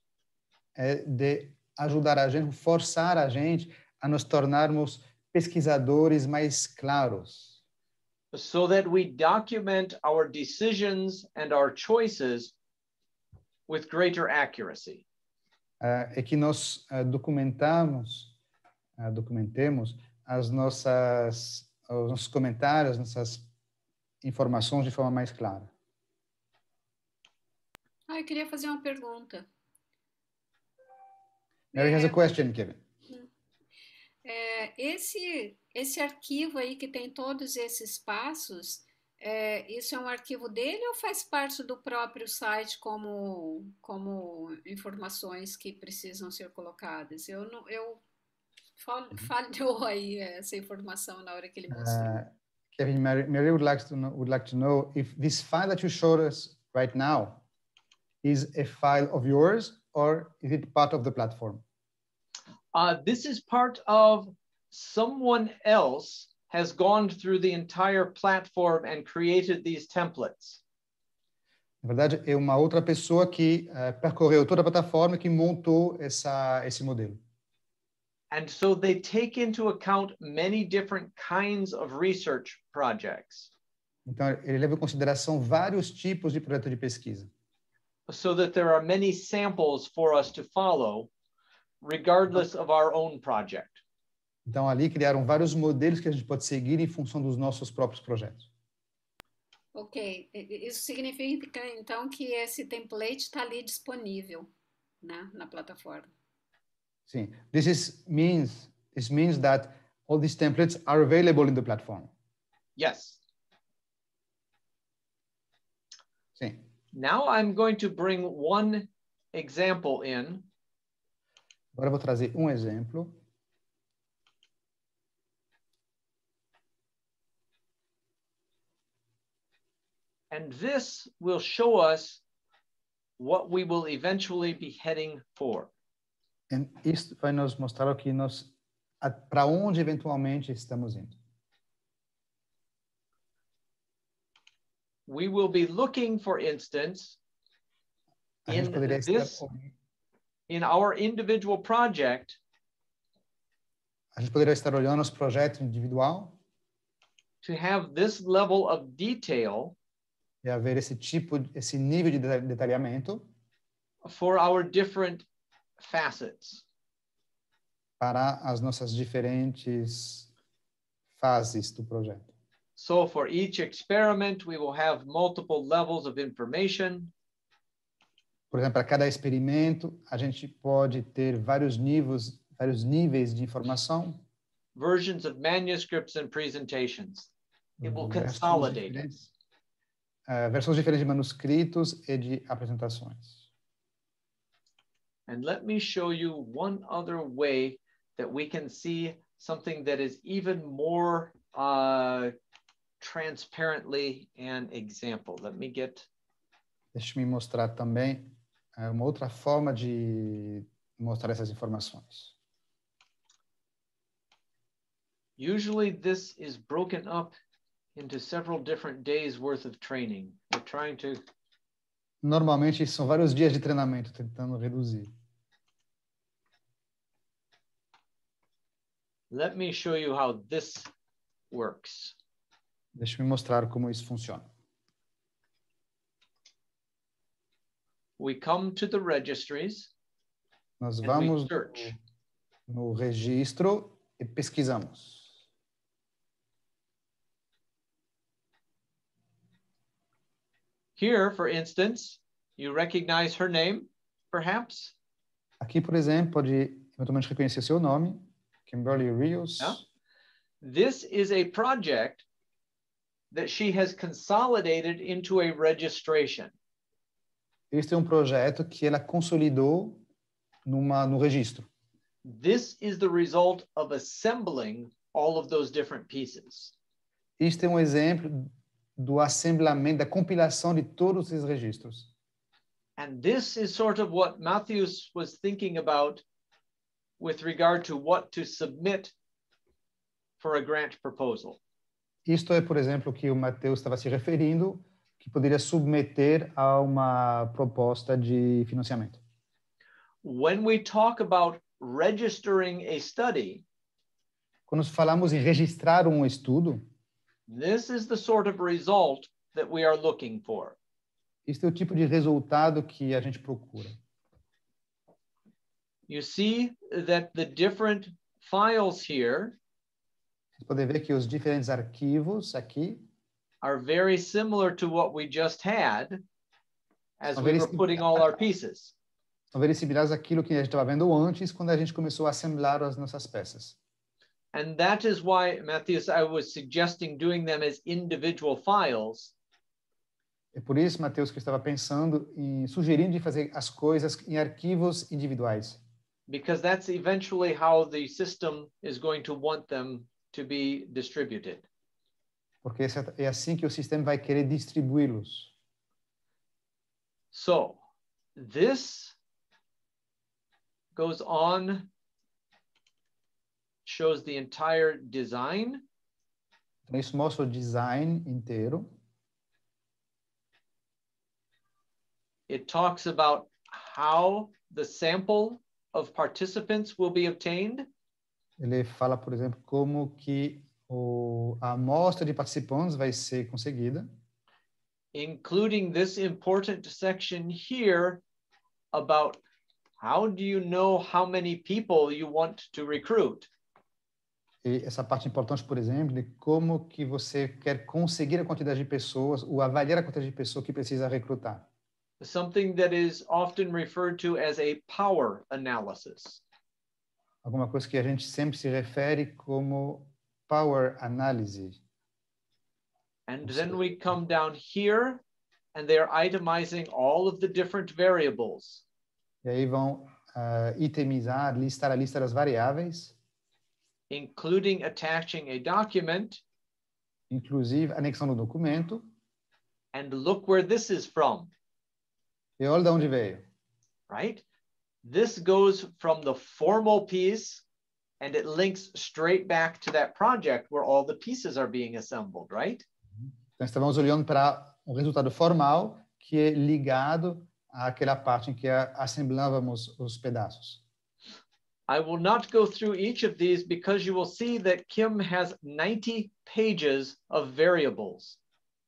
[SPEAKER 4] É de ajudar a gente, forçar a gente a nos tornarmos pesquisadores mais claros.
[SPEAKER 2] So that we document our decisions and our choices with greater accuracy.
[SPEAKER 4] É que nós documentemos os nossos comentários, nossas informações de forma mais clara.
[SPEAKER 1] Eu queria fazer uma pergunta.
[SPEAKER 4] Mary has a question, Kevin.
[SPEAKER 1] Esse arquivo aí que tem todos esses passos, isso é um arquivo dele ou faz parte do próprio site como informações que precisam ser colocadas? Falhou aí essa informação na hora que ele mostrou.
[SPEAKER 4] Kevin, Mary would like to know if this file that you showed us right now is a file of yours or is it part of the platform?
[SPEAKER 2] This is part of someone else has gone through the entire platform and created these templates.
[SPEAKER 4] Na verdade, é uma outra pessoa que percorreu toda a plataforma e que montou esse modelo.
[SPEAKER 2] And so they take into account many different kinds of research projects.
[SPEAKER 4] Então, ele leva em consideração vários tipos de projeto de pesquisa.
[SPEAKER 2] So that there are many samples for us to follow, regardless of our own project.
[SPEAKER 4] Então, ali criaram vários modelos que a gente pode seguir em função dos nossos próprios projetos.
[SPEAKER 1] Ok, isso significa, então, que esse template está ali disponível, né, na plataforma.
[SPEAKER 4] Sim, this means that all these templates are available in the platform.
[SPEAKER 2] Yes.
[SPEAKER 4] Sim.
[SPEAKER 2] Now I'm going to bring one example in.
[SPEAKER 4] Agora eu vou trazer um exemplo.
[SPEAKER 2] And this will show us what we will eventually be heading for.
[SPEAKER 4] Isso vai nos mostrar o que para onde eventualmente estamos indo.
[SPEAKER 2] We will be looking, for instance, in our individual project.
[SPEAKER 4] A gente poderia estar olhando nosso projeto individual.
[SPEAKER 2] To have this level of detail.
[SPEAKER 4] E haver esse nível de detalhamento.
[SPEAKER 2] For our different facets.
[SPEAKER 4] Para as nossas diferentes fases do projeto.
[SPEAKER 2] So for each experiment, we will have multiple levels of information.
[SPEAKER 4] Por exemplo, para cada experimento, a gente pode ter vários níveis de informação.
[SPEAKER 2] Versions of manuscripts and presentations. It will consolidate it.
[SPEAKER 4] Versões diferentes de manuscritos e de apresentações.
[SPEAKER 2] And let me show you one other way that we can see something that is even more transparently an example. Let me get.
[SPEAKER 4] Deixa-me mostrar também uma outra forma de mostrar essas informações.
[SPEAKER 2] Usually this is broken up into several different days worth of training. We're trying to
[SPEAKER 4] Normalmente são vários dias de treinamento tentando reduzir.
[SPEAKER 2] Let me show you how this works.
[SPEAKER 4] Deixa eu mostrar como isso funciona.
[SPEAKER 2] We come to the registries
[SPEAKER 4] Nós
[SPEAKER 2] and
[SPEAKER 4] vamos
[SPEAKER 2] we search.
[SPEAKER 4] no registro e pesquisamos.
[SPEAKER 2] Here, for instance, you recognize her name, perhaps?
[SPEAKER 4] Aqui, por exemplo, pode eventualmente reconhecer seu nome, Kimberly Rios.
[SPEAKER 2] Yeah. This is a project that she has consolidated into a registration.
[SPEAKER 4] Este é um projeto que ela consolidou no registro.
[SPEAKER 2] This is the result of assembling all of those different pieces.
[SPEAKER 4] Este é um exemplo do assemblamento, da compilação de todos esses registros.
[SPEAKER 2] And this is sort of what Matthews was thinking about with regard to what to submit for a grant proposal.
[SPEAKER 4] Isto é, por exemplo, o que o Matheus estava se referindo, que poderia submeter a uma proposta de financiamento.
[SPEAKER 2] When we talk about registering a study,
[SPEAKER 4] quando falamos em registrar um estudo,
[SPEAKER 2] this is the sort of result that we are looking for.
[SPEAKER 4] Este é o tipo de resultado que a gente procura.
[SPEAKER 2] You see that the different files here
[SPEAKER 4] Você pode ver que os diferentes arquivos aqui
[SPEAKER 2] are very similar to what we just had as we were putting all our pieces.
[SPEAKER 4] São very similares àquilo que a gente estava vendo antes, quando a gente começou a assemblar as nossas peças.
[SPEAKER 2] And that is why, Matthews, I was suggesting doing them as individual files.
[SPEAKER 4] É por isso, Matheus, que eu estava pensando em sugerindo de fazer as coisas em arquivos individuais.
[SPEAKER 2] Because that's eventually how the system is going to want them to be distributed.
[SPEAKER 4] Porque é assim que o sistema vai querer distribuí-los.
[SPEAKER 2] So, this goes on, shows the entire design.
[SPEAKER 4] Então, isso mostra o design inteiro.
[SPEAKER 2] It talks about how the sample of participants will be obtained.
[SPEAKER 4] Ele fala, por exemplo, como que a amostra de participantes vai ser conseguida.
[SPEAKER 2] Including this important section here about how do you know how many people you want to recruit?
[SPEAKER 4] E essa parte importante, por exemplo, de como que você quer conseguir a quantidade de pessoas, ou avaliar a quantidade de pessoas que precisa recrutar.
[SPEAKER 2] Something that is often referred to as a power analysis.
[SPEAKER 4] Alguma coisa que a gente sempre se refere como power analysis.
[SPEAKER 2] And then we come down here and they're itemizing all of the different variables.
[SPEAKER 4] E aí vão itemizar, listar a lista das variáveis,
[SPEAKER 2] including attaching a document.
[SPEAKER 4] Inclusive anexando o documento.
[SPEAKER 2] And look where this is from.
[SPEAKER 4] E olha de onde veio.
[SPEAKER 2] Right? This goes from the formal piece and it links straight back to that project where all the pieces are being assembled, right?
[SPEAKER 4] Então estamos olhando para um resultado formal que é ligado àquela parte em que assemblávamos os pedaços.
[SPEAKER 2] I will not go through each of these because you will see that Kim has 90 pages of variables.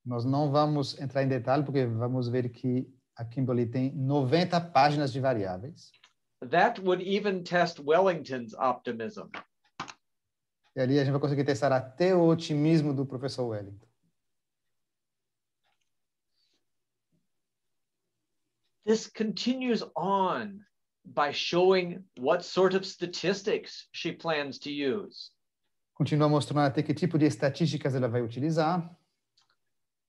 [SPEAKER 4] Nós não vamos entrar em detalhe porque vamos ver que a Kimberly tem 90 páginas de variáveis.
[SPEAKER 2] That would even test Wellington's optimism.
[SPEAKER 4] E ali a gente vai conseguir testar até o otimismo do professor Wellington.
[SPEAKER 2] This continues on by showing what sort of statistics she plans to use.
[SPEAKER 4] Continua mostrando até que tipo de estatísticas ela vai utilizar.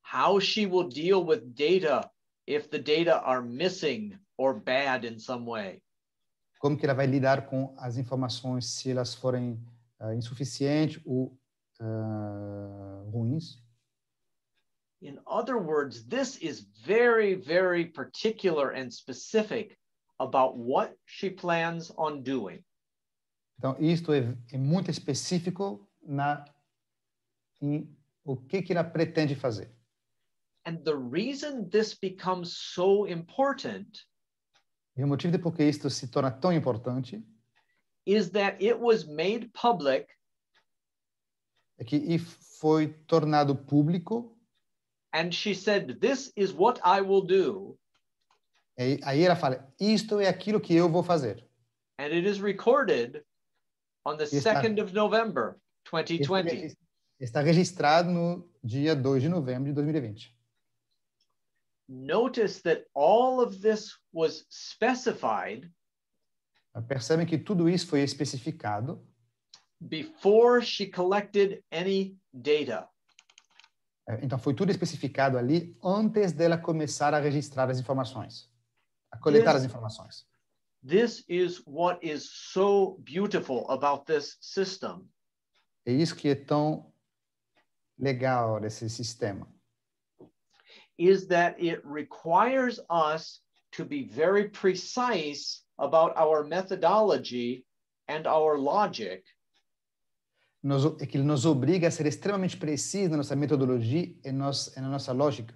[SPEAKER 2] How she will deal with data if the data are missing or bad in some way.
[SPEAKER 4] Como que ela vai lidar com as informações se elas forem insuficientes ou ruins.
[SPEAKER 2] In other words, this is very, very particular and specific about what she plans on doing.
[SPEAKER 4] Então, isto é muito específico em o que ela pretende fazer.
[SPEAKER 2] And the reason this becomes so important
[SPEAKER 4] E o motivo de por que isto se torna tão importante
[SPEAKER 2] is that it was made public
[SPEAKER 4] é que foi tornado público.
[SPEAKER 2] and she said, this is what I will do.
[SPEAKER 4] E aí ela fala, isto é aquilo que eu vou fazer.
[SPEAKER 2] And it is recorded on the
[SPEAKER 4] Está-
[SPEAKER 2] 2nd of November, 2020.
[SPEAKER 4] Está registrado no dia 2 de novembro de 2020.
[SPEAKER 2] Notice that all of this was specified
[SPEAKER 4] Percebem que tudo isso foi especificado
[SPEAKER 2] before she collected any data.
[SPEAKER 4] Então, foi tudo especificado ali antes dela começar a registrar as informações, a coletar as informações.
[SPEAKER 2] This is what is so beautiful about this system.
[SPEAKER 4] É isso que é tão legal desse sistema.
[SPEAKER 2] Is that it requires us to be very precise about our methodology and our logic.
[SPEAKER 4] É que ele nos obriga a ser extremamente preciso na nossa metodologia e na nossa lógica.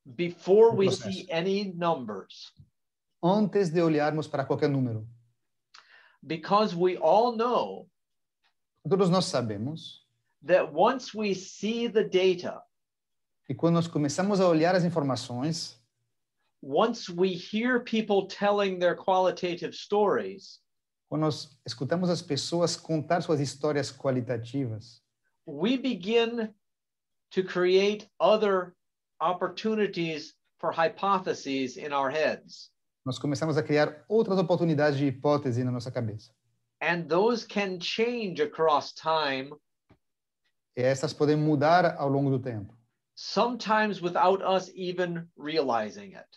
[SPEAKER 2] Before we see any numbers.
[SPEAKER 4] Antes de olharmos para qualquer número.
[SPEAKER 2] Because we all know
[SPEAKER 4] Todos nós sabemos
[SPEAKER 2] that once we see the data,
[SPEAKER 4] que quando nós começamos a olhar as informações,
[SPEAKER 2] once we hear people telling their qualitative stories,
[SPEAKER 4] quando nós escutamos as pessoas contar suas histórias qualitativas,
[SPEAKER 2] we begin to create other opportunities for hypotheses in our heads.
[SPEAKER 4] nós começamos a criar outras oportunidades de hipótese na nossa cabeça.
[SPEAKER 2] And those can change across time,
[SPEAKER 4] E essas podem mudar ao longo do tempo.
[SPEAKER 2] sometimes without us even realizing it.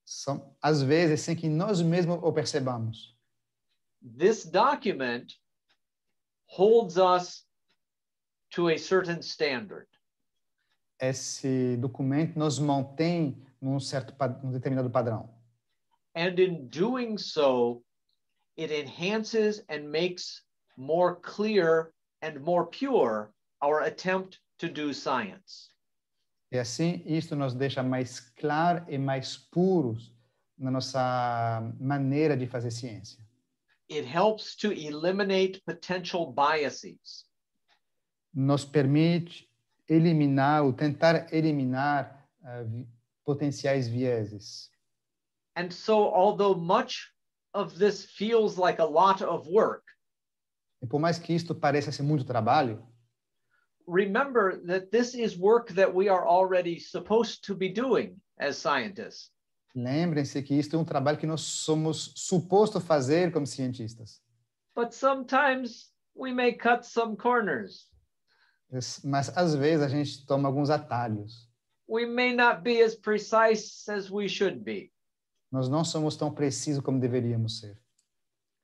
[SPEAKER 4] São, às vezes, sem que nós mesmos o percebamos.
[SPEAKER 2] This document holds us to a certain standard.
[SPEAKER 4] Esse documento nos mantém num determinado padrão.
[SPEAKER 2] And in doing so, it enhances and makes more clear and more pure our attempt to do science.
[SPEAKER 4] E assim, isto nos deixa mais claro e mais puros na nossa maneira de fazer ciência.
[SPEAKER 2] It helps to eliminate potential biases.
[SPEAKER 4] Nos permite eliminar ou tentar eliminar potenciais vieses.
[SPEAKER 2] And so, although much of this feels like a lot of work,
[SPEAKER 4] E por mais que isto pareça ser muito trabalho,
[SPEAKER 2] remember that this is work that we are already supposed to be doing as scientists.
[SPEAKER 4] lembrem-se que isto é um trabalho que nós somos suposto fazer como cientistas.
[SPEAKER 2] But sometimes we may cut some corners.
[SPEAKER 4] Mas, às vezes, a gente toma alguns atalhos.
[SPEAKER 2] We may not be as precise as we should be.
[SPEAKER 4] Nós não somos tão precisos como deveríamos ser.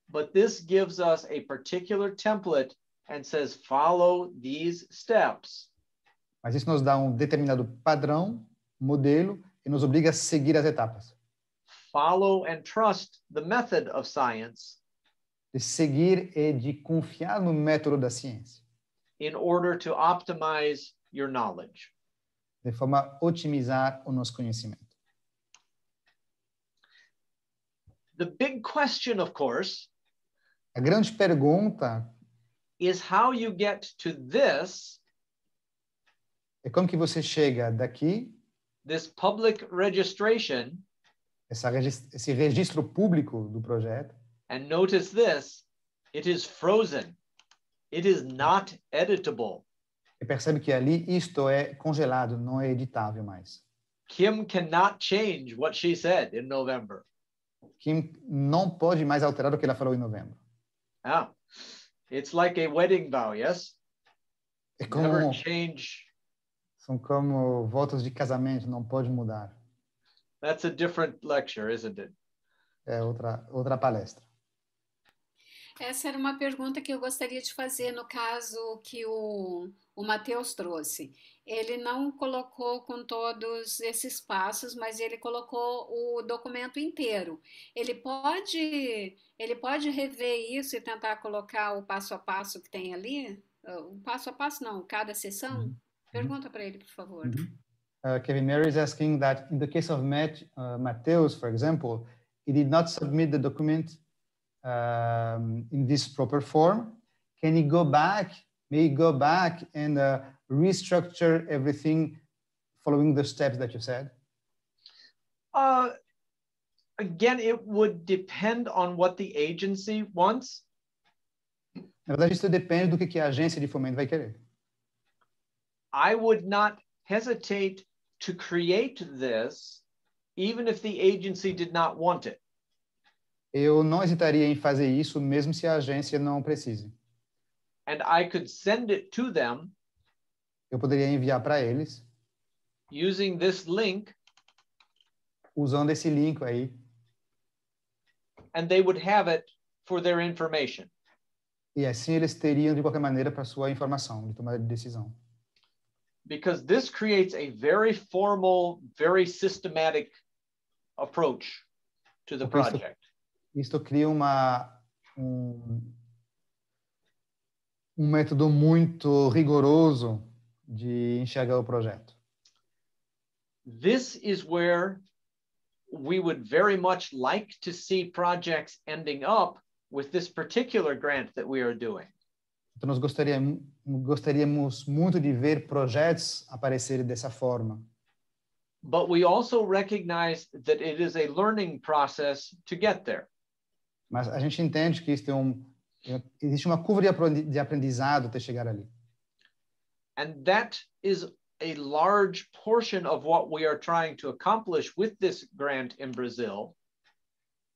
[SPEAKER 2] But this gives us a particular template and says, follow these steps.
[SPEAKER 4] Mas isso nos dá um determinado padrão, modelo, e nos obriga a seguir as etapas.
[SPEAKER 2] Follow and trust the method of science.
[SPEAKER 4] De seguir e de confiar no método da ciência.
[SPEAKER 2] In order to optimize your knowledge.
[SPEAKER 4] De forma a otimizar o nosso conhecimento.
[SPEAKER 2] The big question, of course,
[SPEAKER 4] A grande pergunta
[SPEAKER 2] is how you get to this,
[SPEAKER 4] é como que você chega daqui,
[SPEAKER 2] this public registration,
[SPEAKER 4] esse registro público do projeto,
[SPEAKER 2] and notice this, it is frozen. It is not editable.
[SPEAKER 4] e percebe que ali isto é congelado, não é editável mais.
[SPEAKER 2] Kim cannot change what she said in November.
[SPEAKER 4] Kim não pode mais alterar o que ela falou em novembro.
[SPEAKER 2] Ah, it's like a wedding vow, yes?
[SPEAKER 4] É
[SPEAKER 2] Never
[SPEAKER 4] como,
[SPEAKER 2] change.
[SPEAKER 4] são como votos de casamento, não pode mudar.
[SPEAKER 2] That's a different lecture, isn't it?
[SPEAKER 4] É outra palestra.
[SPEAKER 1] Essa era uma pergunta que eu gostaria de fazer no caso que o Matheus trouxe. Ele não colocou com todos esses passos, mas ele colocou o documento inteiro. Ele pode rever isso e tentar colocar o passo a passo que tem ali? O passo a passo não, cada sessão? Pergunta para ele, por favor.
[SPEAKER 4] Kevin Mary is asking that in the case of Mateus, for example, he did not submit the document in this proper form. Can he go back? May he go back and restructure everything following the steps that you said?
[SPEAKER 2] Again, it would depend on what the agency wants.
[SPEAKER 4] Na verdade, isso depende do que a agência de fomento vai querer.
[SPEAKER 2] I would not hesitate to create this, even if the agency did not want it.
[SPEAKER 4] Eu não hesitaria em fazer isso, mesmo se a agência não precise.
[SPEAKER 2] And I could send it to them.
[SPEAKER 4] Eu poderia enviar para eles.
[SPEAKER 2] Using this link.
[SPEAKER 4] Usando esse link aí.
[SPEAKER 2] And they would have it for their information.
[SPEAKER 4] E assim eles teriam, de qualquer maneira, para sua informação, de tomada de decisão.
[SPEAKER 2] Because this creates a very formal, very systematic approach to the project.
[SPEAKER 4] Isto cria um método muito rigoroso de enxergar o projeto.
[SPEAKER 2] This is where we would very much like to see projects ending up with this particular grant that we are doing.
[SPEAKER 4] Então nós gostaríamos muito de ver projetos aparecerem dessa forma.
[SPEAKER 2] But we also recognize that it is a learning process to get there.
[SPEAKER 4] Mas a gente entende que existe uma curva de aprendizado até chegar ali.
[SPEAKER 2] And that is a large portion of what we are trying to accomplish with this grant in Brazil.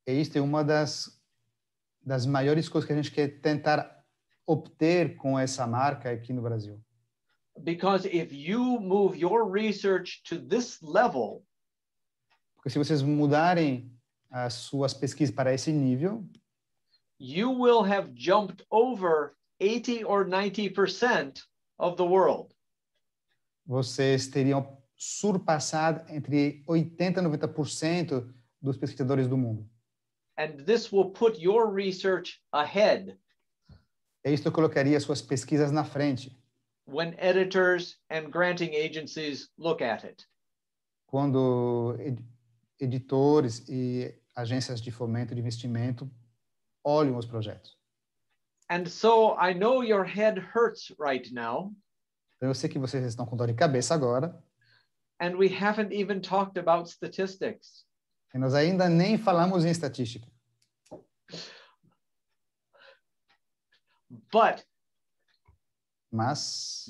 [SPEAKER 4] E isso é uma das maiores coisas que a gente quer tentar obter com essa marca aqui no Brasil.
[SPEAKER 2] Because if you move your research to this level,
[SPEAKER 4] porque se vocês mudarem as suas pesquisas para esse nível,
[SPEAKER 2] you will have jumped over 80 or 90% of the world.
[SPEAKER 4] Vocês teriam surpassado entre 80 e 90% dos pesquisadores do mundo.
[SPEAKER 2] And this will put your research ahead.
[SPEAKER 4] E isso colocaria suas pesquisas na frente.
[SPEAKER 2] When editors and granting agencies look at it.
[SPEAKER 4] Quando editores e agências de fomento de investimento olham os projetos.
[SPEAKER 2] And so I know your head hurts right now.
[SPEAKER 4] Eu sei que vocês estão com dor de cabeça agora.
[SPEAKER 2] And we haven't even talked about statistics.
[SPEAKER 4] E nós ainda nem falamos em estatística. Mas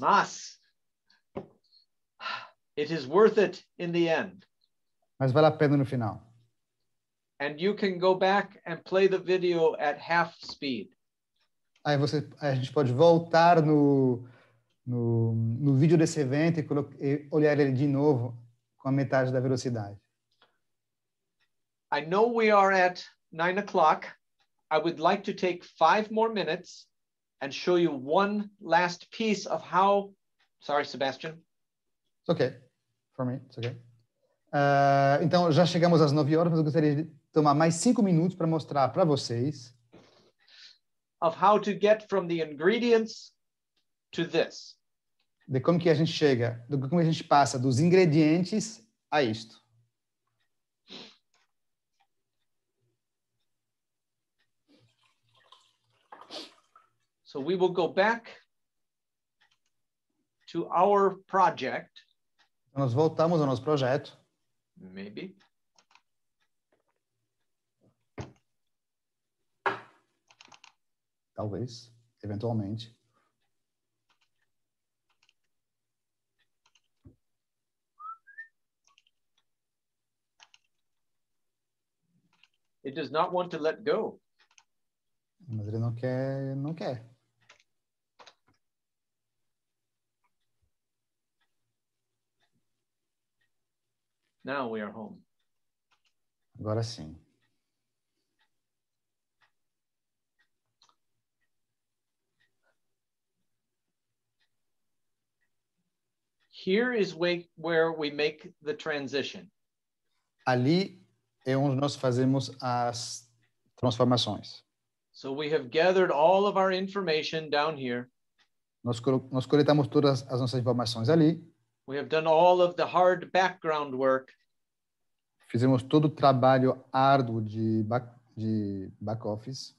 [SPEAKER 2] it is worth it in the end.
[SPEAKER 4] Mas vale a pena no final.
[SPEAKER 2] And you can go back and play the video at half speed.
[SPEAKER 4] Aí a gente pode voltar no vídeo desse evento e olhar ele de novo com a metade da velocidade.
[SPEAKER 2] I know we are at 9 o'clock. I would like to take 5 more minutes and show you one last piece of how... Sorry, Sebastian.
[SPEAKER 4] It's okay. For me, it's okay. Então, já chegamos às 9 horas, mas eu gostaria de tomar mais 5 minutos para mostrar para vocês
[SPEAKER 2] of how to get from the ingredients to this.
[SPEAKER 4] De como que a gente chega, como a gente passa dos ingredientes a isto.
[SPEAKER 2] So we will go back to our project.
[SPEAKER 4] Nós voltamos ao nosso projeto.
[SPEAKER 2] Maybe.
[SPEAKER 4] Talvez, eventualmente.
[SPEAKER 2] It does not want to let go.
[SPEAKER 4] Mas ele não quer.
[SPEAKER 2] Now we are home.
[SPEAKER 4] Agora sim.
[SPEAKER 2] Here is where we make the transition.
[SPEAKER 4] Ali é onde nós fazemos as transformações.
[SPEAKER 2] So we have gathered all of our information down here.
[SPEAKER 4] Nós coletamos todas as nossas informações ali.
[SPEAKER 2] We have done all of the hard background work.
[SPEAKER 4] Fizemos todo o trabalho árduo de back office.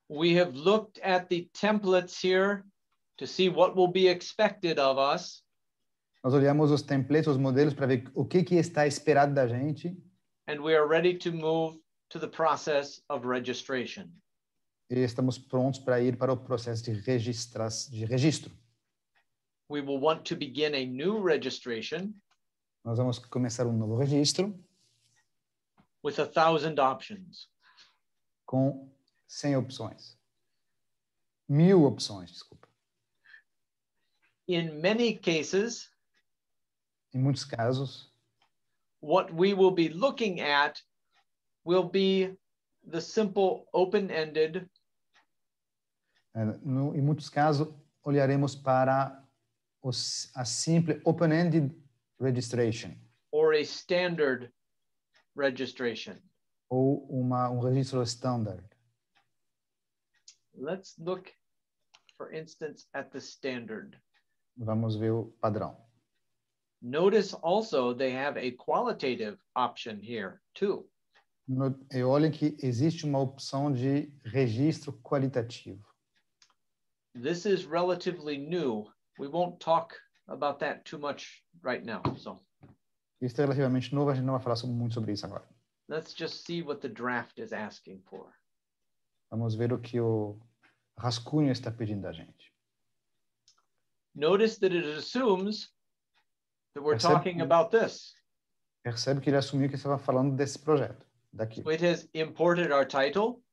[SPEAKER 2] We have looked at the templates here to see what will be expected of us.
[SPEAKER 4] Nós olhamos os templates, os modelos, para ver o que está esperado da gente.
[SPEAKER 2] And we are ready to move to the process of registration.
[SPEAKER 4] E estamos prontos para ir para o processo de registro.
[SPEAKER 2] We will want to begin a new registration.
[SPEAKER 4] Nós vamos começar um novo registro.
[SPEAKER 2] With 1,000 options.
[SPEAKER 4] Com 100 opções. 1000 opções, desculpa.
[SPEAKER 2] In many cases,
[SPEAKER 4] em muitos casos,
[SPEAKER 2] what we will be looking at will be the simple open-ended.
[SPEAKER 4] Em muitos casos, olharemos para a simple open-ended registration.
[SPEAKER 2] Or a standard registration.
[SPEAKER 4] Ou registro standard.
[SPEAKER 2] Let's look, for instance, at the standard.
[SPEAKER 4] Vamos ver o padrão.
[SPEAKER 2] Notice also they have a qualitative option here too.
[SPEAKER 4] E olhem que existe uma opção de registro qualitativo.
[SPEAKER 2] This is relatively new. We won't talk about that too much right now. So.
[SPEAKER 4] Isso é relativamente novo, a gente não vai falar muito sobre isso agora.
[SPEAKER 2] Let's just see what the draft is asking for.
[SPEAKER 4] Vamos ver o que o rascunho está pedindo da gente.
[SPEAKER 2] Notice that it assumes that we're talking about this.
[SPEAKER 4] Percebe que ele assumiu que estava falando desse projeto, daqui.
[SPEAKER 2] So it has imported our title.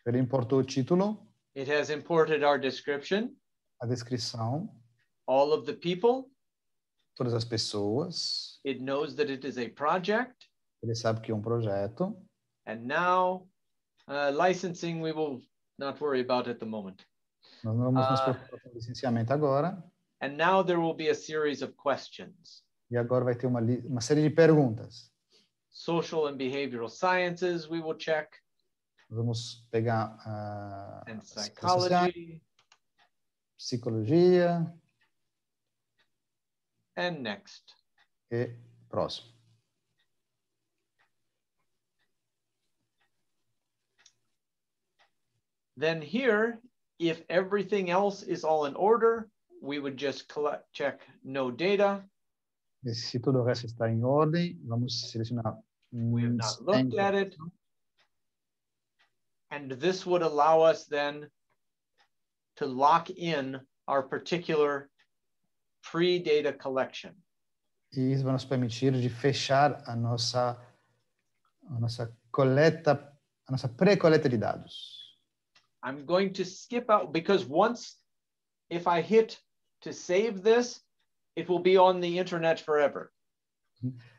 [SPEAKER 4] Ele importou o título.
[SPEAKER 2] It has imported our description.
[SPEAKER 4] A descrição.
[SPEAKER 2] All of the people.
[SPEAKER 4] Todas as pessoas.
[SPEAKER 2] It knows that it is a project.
[SPEAKER 4] Ele sabe que é um projeto.
[SPEAKER 2] And now, licensing we will not worry about at the moment.
[SPEAKER 4] Nós não vamos nos preocupar com licenciamento agora.
[SPEAKER 2] And now there will be a series of questions.
[SPEAKER 4] E agora vai ter uma série de perguntas.
[SPEAKER 2] Social and behavioral sciences we will check.
[SPEAKER 4] Vamos pegar
[SPEAKER 2] and psychology.
[SPEAKER 4] Psicologia.
[SPEAKER 2] And next.
[SPEAKER 4] E próximo.
[SPEAKER 2] Then here, if everything else is all in order, we would just check no data.
[SPEAKER 4] E se todo o resto está em ordem, vamos selecionar.
[SPEAKER 2] We have not looked at it. And this would allow us then to lock in our particular pre-data collection.
[SPEAKER 4] E isso vai nos permitir de fechar a nossa coleta, a nossa pré-coleta de dados.
[SPEAKER 2] I'm going to skip out because if I hit to save this, it will be on the internet forever.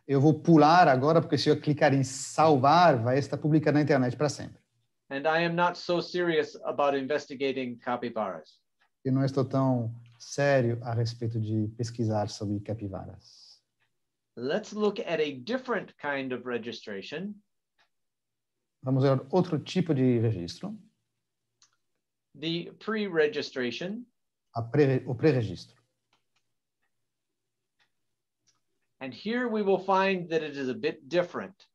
[SPEAKER 4] Eu vou pular agora porque se eu clicar em salvar, vai estar publicado na internet para sempre.
[SPEAKER 2] And I am not so serious about investigating capivaras.
[SPEAKER 4] Eu não estou tão sério a respeito de pesquisar sobre capivaras.
[SPEAKER 2] Let's look at a different kind of registration.
[SPEAKER 4] Vamos ver outro tipo de registro.
[SPEAKER 2] The pre-registration.
[SPEAKER 4] O pré-registro.
[SPEAKER 2] And here we will find that it is a bit different.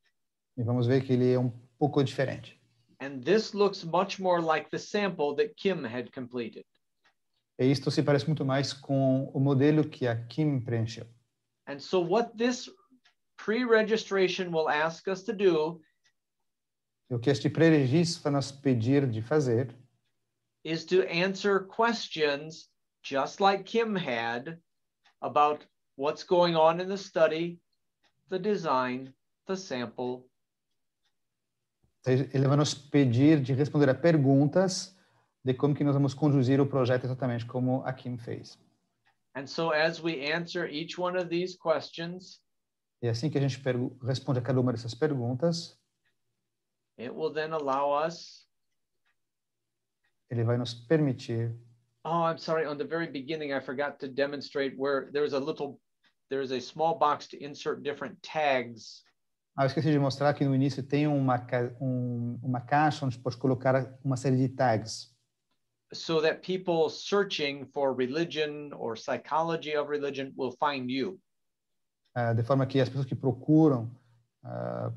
[SPEAKER 4] E vamos ver que ele é um pouco diferente.
[SPEAKER 2] And this looks much more like the sample that Kim had completed.
[SPEAKER 4] E isto se parece muito mais com o modelo que a Kim preencheu.
[SPEAKER 2] And so what this pre-registration will ask us to do
[SPEAKER 4] o que este pré-registro vai nos pedir de fazer
[SPEAKER 2] is to answer questions just like Kim had about what's going on in the study, the design, the sample.
[SPEAKER 4] Ele vai nos pedir de responder a perguntas de como que nós vamos conduzir o projeto exatamente como a Kim fez.
[SPEAKER 2] And so as we answer each one of these questions,
[SPEAKER 4] e assim que a gente responde a cada uma dessas perguntas,
[SPEAKER 2] it will then allow us.
[SPEAKER 4] Ele vai nos permitir.
[SPEAKER 2] Oh, I'm sorry. On the very beginning, I forgot to demonstrate where there's a small box to insert different tags.
[SPEAKER 4] Eu esqueci de mostrar que no início tem uma caixa onde pode colocar uma série de tags.
[SPEAKER 2] So that people searching for religion or psychology of religion will find you.
[SPEAKER 4] de forma que as pessoas que procuram,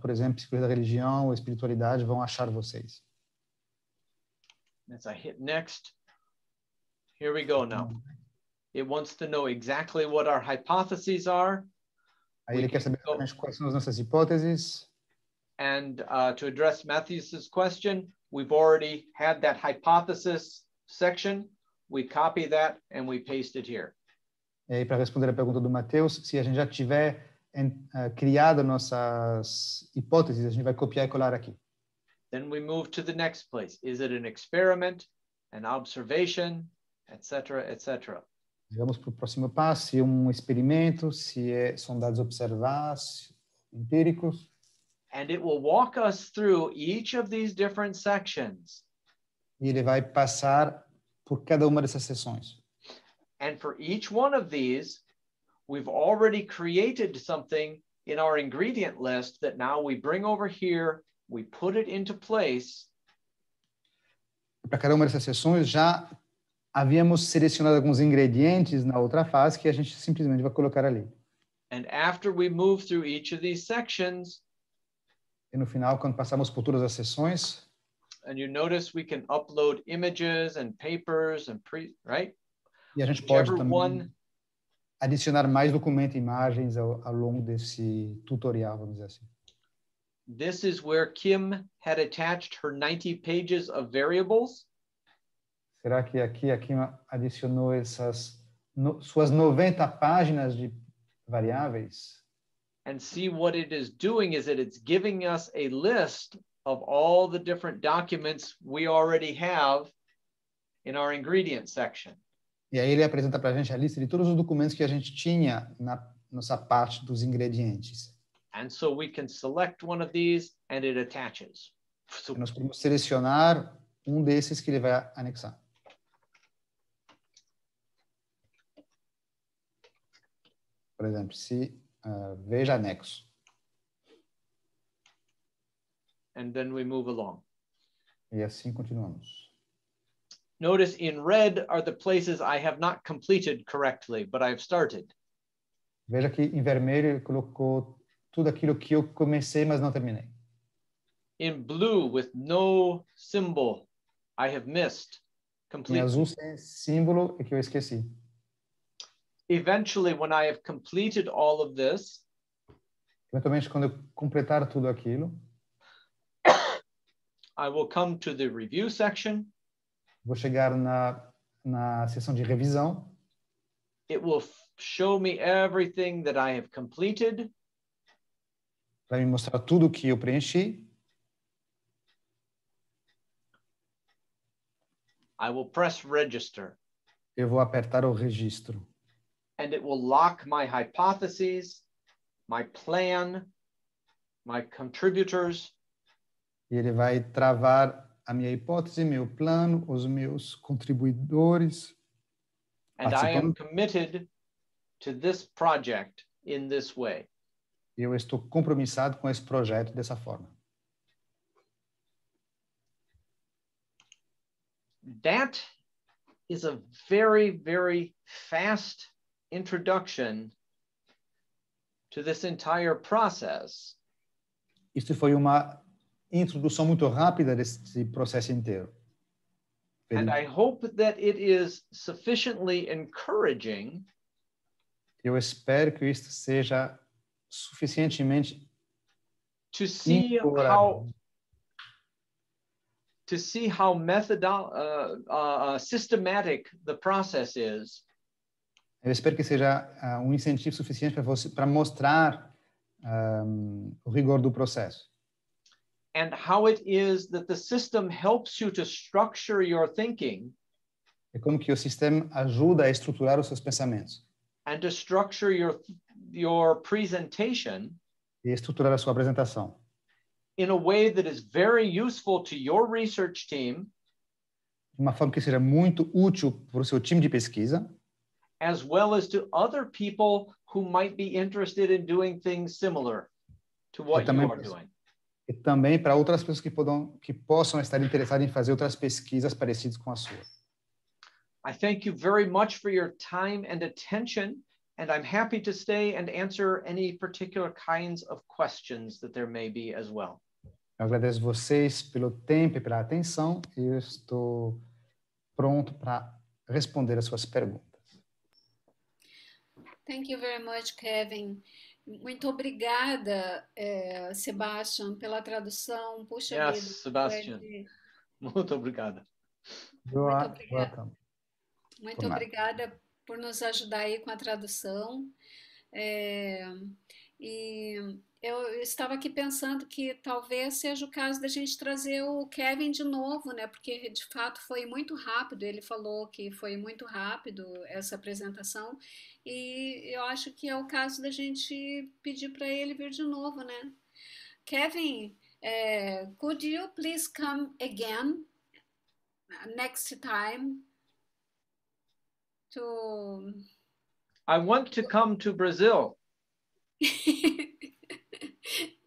[SPEAKER 4] por exemplo, Psicologia da Religião ou Espiritualidade, vão achar vocês.
[SPEAKER 2] As I hit next, here we go now. It wants to know exactly what our hypotheses are.
[SPEAKER 4] Aí ele quer saber quais são as nossas hipóteses.
[SPEAKER 2] And to address Matthew's question, we've already had that hypothesis section. We copy that and we paste it here.
[SPEAKER 4] E aí, para responder a pergunta do Mateus, se a gente já tiver criado nossas hipóteses, a gente vai copiar e colar aqui.
[SPEAKER 2] Then we move to the next place. Is it an experiment, an observation, etc., etc.?
[SPEAKER 4] Vamos para o próximo passo, se é um experimento, se são dados observados, empíricos.
[SPEAKER 2] And it will walk us through each of these different sections.
[SPEAKER 4] E ele vai passar por cada uma dessas seções.
[SPEAKER 2] And for each one of these, we've already created something in our ingredient list that now we bring over here, we put it into place.
[SPEAKER 4] Para cada uma dessas seções, já havíamos selecionado alguns ingredientes na outra fase que a gente simplesmente vai colocar ali.
[SPEAKER 2] And after we move through each of these sections,
[SPEAKER 4] e no final, quando passamos por todas as seções,
[SPEAKER 2] and you notice we can upload images and papers and right?
[SPEAKER 4] E a gente pode também adicionar mais documentos e imagens ao longo desse tutorial, vamos dizer assim.
[SPEAKER 2] This is where Kim had attached her 90 pages of variables.
[SPEAKER 4] Será que aqui a Kim adicionou suas 90 páginas de variáveis?
[SPEAKER 2] And see what it is doing is that it's giving us a list of all the different documents we already have in our ingredient section.
[SPEAKER 4] E aí ele apresenta para a gente a lista de todos os documentos que a gente tinha na nossa parte dos ingredientes.
[SPEAKER 2] And so we can select one of these and it attaches.
[SPEAKER 4] E nós podemos selecionar um desses que ele vai anexar. Por exemplo, se veja anexo.
[SPEAKER 2] And then we move along.
[SPEAKER 4] E assim continuamos.
[SPEAKER 2] Notice in red are the places I have not completed correctly, but I've started.
[SPEAKER 4] Veja que em vermelho ele colocou tudo aquilo que eu comecei, mas não terminei.
[SPEAKER 2] In blue with no symbol, I have missed completely.
[SPEAKER 4] Em azul sem símbolo é que eu esqueci.
[SPEAKER 2] Eventually, when I have completed all of this,
[SPEAKER 4] eventualmente quando eu completar tudo aquilo,
[SPEAKER 2] I will come to the review section.
[SPEAKER 4] Vou chegar na seção de revisão.
[SPEAKER 2] It will show me everything that I have completed.
[SPEAKER 4] Vai me mostrar tudo que eu preenchi.
[SPEAKER 2] I will press register.
[SPEAKER 4] Eu vou apertar o registro.
[SPEAKER 2] And it will lock my hypotheses, my plan, my contributors.
[SPEAKER 4] E ele vai travar a minha hipótese, meu plano, os meus contribuidores.
[SPEAKER 2] And I am committed to this project in this way.
[SPEAKER 4] Eu estou compromissado com esse projeto dessa forma.
[SPEAKER 2] That is a very, very fast introduction to this entire process.
[SPEAKER 4] Isso foi uma introdução muito rápida desse processo inteiro.
[SPEAKER 2] And I hope that it is sufficiently encouraging.
[SPEAKER 4] Eu espero que isso seja suficientemente
[SPEAKER 2] to see how systematic the process is.
[SPEAKER 4] Eu espero que seja um incentivo suficiente para você para mostrar o rigor do processo.
[SPEAKER 2] And how it is that the system helps you to structure your thinking.
[SPEAKER 4] É como que o sistema ajuda a estruturar os seus pensamentos.
[SPEAKER 2] And to structure your presentation.
[SPEAKER 4] E estruturar a sua apresentação.
[SPEAKER 2] In a way that is very useful to your research team.
[SPEAKER 4] De uma forma que seja muito útil para o seu time de pesquisa.
[SPEAKER 2] As well as to other people who might be interested in doing things similar to what you are doing.
[SPEAKER 4] E também para outras pessoas que possam estar interessadas em fazer outras pesquisas parecidas com a sua.
[SPEAKER 2] I thank you very much for your time and attention and I'm happy to stay and answer any particular kinds of questions that there may be as well.
[SPEAKER 4] Eu agradeço vocês pelo tempo e pela atenção e eu estou pronto para responder as suas perguntas.
[SPEAKER 1] Thank you very much, Kevin. Muito obrigada, Sebastian, pela tradução. Puxa
[SPEAKER 2] Yes,
[SPEAKER 1] vida.
[SPEAKER 2] Sebastian. Muito obrigada.
[SPEAKER 4] You are welcome.
[SPEAKER 1] Muito obrigada por nos ajudar aí com a tradução. E eu estava aqui pensando que talvez seja o caso da gente trazer o Kevin de novo, né? Porque de fato foi muito rápido. Ele falou que foi muito rápido essa apresentação. E eu acho que é o caso da gente pedir para ele vir de novo, né? Kevin, could you please come again next time to...
[SPEAKER 2] I want to come to Brazil.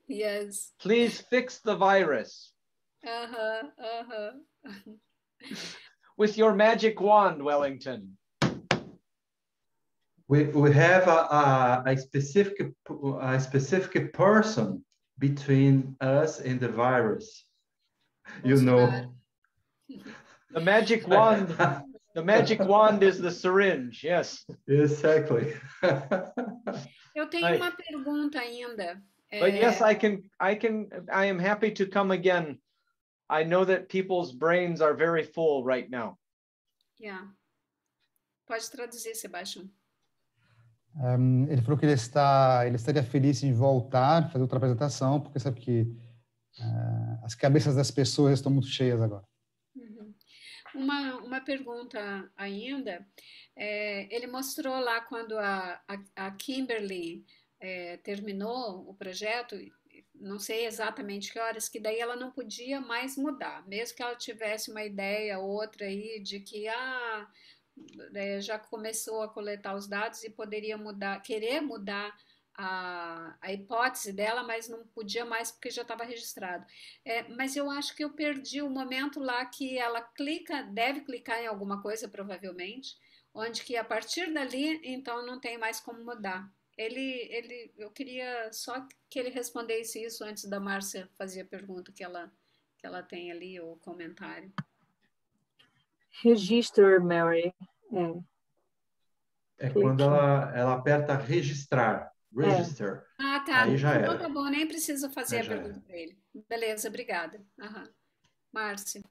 [SPEAKER 1] Yes.
[SPEAKER 2] Please fix the virus. With your magic wand, Wellington.
[SPEAKER 3] We have a specific person between us and the virus. You know.
[SPEAKER 2] The magic wand. The magic wand is the syringe. Yes.
[SPEAKER 3] Exactly.
[SPEAKER 1] Eu tenho uma pergunta ainda.
[SPEAKER 2] But yes, I am happy to come again. I know that people's brains are very full right now.
[SPEAKER 1] Yeah. Pode traduzir, Sebastian.
[SPEAKER 4] Ele falou que ele estaria feliz em voltar, fazer outra apresentação, porque sabe que as cabeças das pessoas estão muito cheias agora.
[SPEAKER 1] Uma pergunta ainda. Ele mostrou lá quando a Kimberly terminou o projeto, não sei exatamente que horas, que daí ela não podia mais mudar, mesmo que ela tivesse uma ideia outra aí de que já começou a coletar os dados e poderia querer mudar a hipótese dela, mas não podia mais porque já estava registrado. Mas eu acho que eu perdi o momento lá que ela deve clicar em alguma coisa, provavelmente, onde que a partir dali, então, não tem mais como mudar. Eu queria só que ele respondesse isso antes da Marcia fazer a pergunta que ela tem ali, o comentário.
[SPEAKER 7] Register, Mary.
[SPEAKER 3] Quando ela aperta registrar. Register.
[SPEAKER 1] Tá.
[SPEAKER 3] Aí já
[SPEAKER 1] então
[SPEAKER 3] era.
[SPEAKER 1] tá bom, nem preciso fazer a pergunta para ele. Beleza, obrigada. Marcia.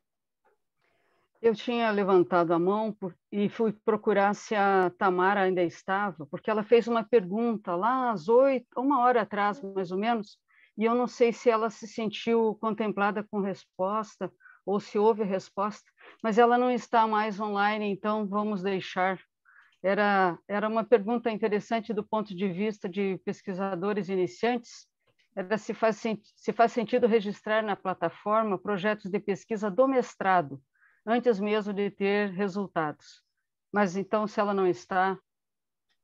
[SPEAKER 8] Eu tinha levantado a mão e fui procurar se a Tamara ainda estava, porque ela fez uma pergunta lá às 8, uma hora atrás, mais ou menos, e eu não sei se ela se sentiu contemplada com resposta ou se houve resposta, mas ela não está mais online, então vamos deixar. Era uma pergunta interessante do ponto de vista de pesquisadores iniciantes, era se faz sentido registrar na plataforma projetos de pesquisa do mestrado, antes mesmo de ter resultados. Mas então, se ela não está,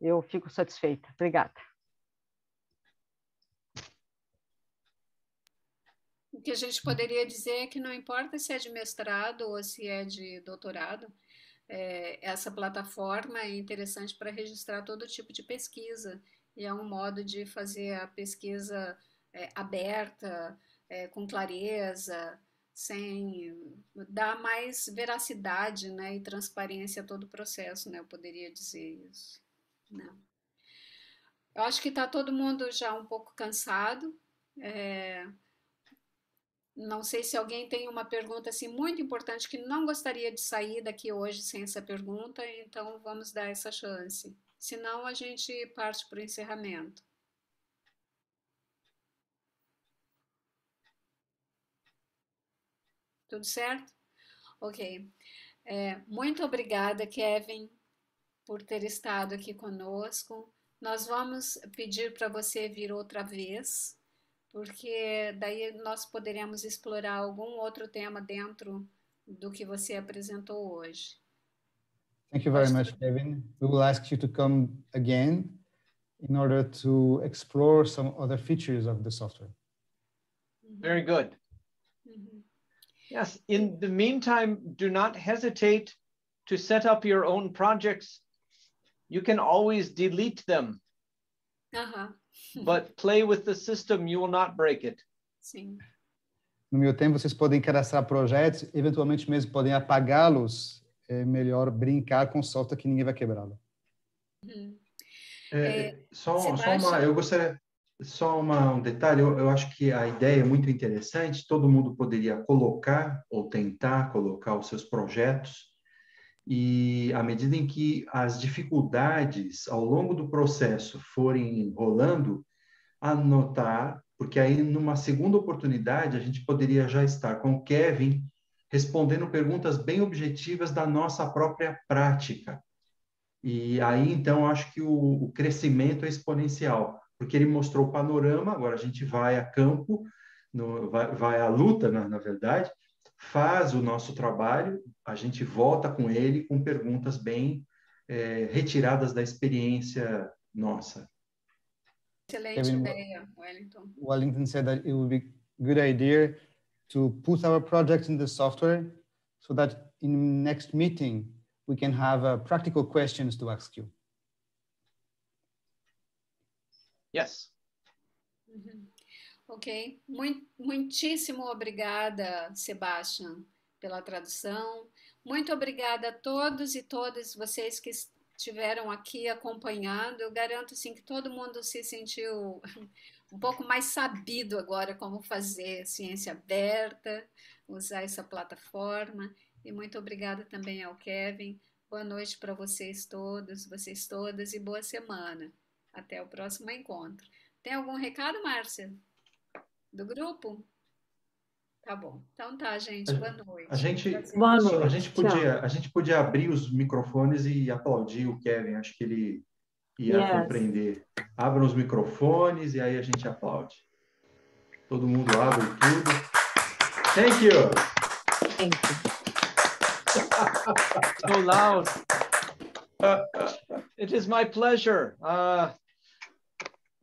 [SPEAKER 8] eu fico satisfeita. Obrigada.
[SPEAKER 1] O que a gente poderia dizer é que não importa se é de mestrado ou se é de doutorado, essa plataforma é interessante para registrar todo tipo de pesquisa e é um modo de fazer a pesquisa aberta, com clareza, sem dar mais veracidade, né, e transparência a todo o processo, né, eu poderia dizer isso. Não. Eu acho que está todo mundo já um pouco cansado. Não sei se alguém tem uma pergunta assim, muito importante que não gostaria de sair daqui hoje sem essa pergunta, então vamos dar essa chance. Senão a gente parte para o encerramento. Tudo certo? Ok. Muito obrigada, Kevin, por ter estado aqui conosco. Nós vamos pedir para você vir outra vez, porque daí nós poderemos explorar algum outro tema dentro do que você apresentou hoje.
[SPEAKER 4] Thank you very much, Kevin. We will ask you to come again in order to explore some other features of the software.
[SPEAKER 2] Very good. Yes, in the meantime, do not hesitate to set up your own projects you can always delete them. But play with the system, you will not break it.
[SPEAKER 1] Sim.
[SPEAKER 4] No meu tempo, vocês podem cadastrar projetos, eventualmente mesmo podem apagá-los. É melhor brincar com software que ninguém vai quebrá-lo.
[SPEAKER 3] Eu gostaria só um detalhe. Eu acho que a ideia é muito interessante. Todo mundo poderia colocar ou tentar colocar os seus projetos, e à medida em que as dificuldades ao longo do processo forem rolando, anotar, porque aí numa segunda oportunidade a gente poderia já estar com o Kevin respondendo perguntas bem objetivas da nossa própria prática. E aí, então, acho que o crescimento é exponencial, porque ele mostrou o panorama, agora a gente vai a campo, vai à luta, na verdade, faz o nosso trabalho, a gente volta com ele com perguntas bem retiradas da experiência nossa.
[SPEAKER 1] Excelente ideia, Wellington.
[SPEAKER 4] Wellington said that it would be a good idea to put our project in the software so that in the next meeting we can have practical questions to ask you.
[SPEAKER 2] Yes.
[SPEAKER 1] Ok. Muitíssimo obrigada, Sebastian, pela tradução. Muito obrigada a todos e todas vocês que estiveram aqui acompanhando. Eu garanto assim, que todo mundo se sentiu um pouco mais sabido agora como fazer ciência aberta, usar essa plataforma. E muito obrigada também ao Kevin. Boa noite para vocês todos, vocês todas, e boa semana. Até o próximo encontro. Tem algum recado, Marcia? Do grupo? Tá bom. Então tá, gente. Boa noite.
[SPEAKER 3] Boa noite. A gente podia abrir os microfones e aplaudir o Kevin. Acho que ele ia compreender. Abram os microfones e aí a gente aplaude. Todo mundo abre tudo. Thank you.
[SPEAKER 7] Thank you.
[SPEAKER 2] So loud. It is my pleasure.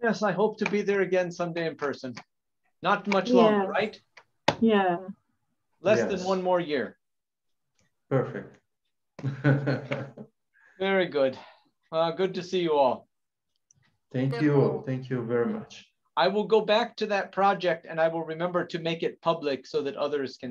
[SPEAKER 2] Yes, I hope to be there again someday in person. Not much longer, right?
[SPEAKER 7] Yeah.
[SPEAKER 2] Less than 1 more year.
[SPEAKER 3] Perfect.
[SPEAKER 2] Very good. Good to see you all.
[SPEAKER 3] Thank you. Thank you very much.
[SPEAKER 2] I will go back to that project and I will remember to make it public so that others can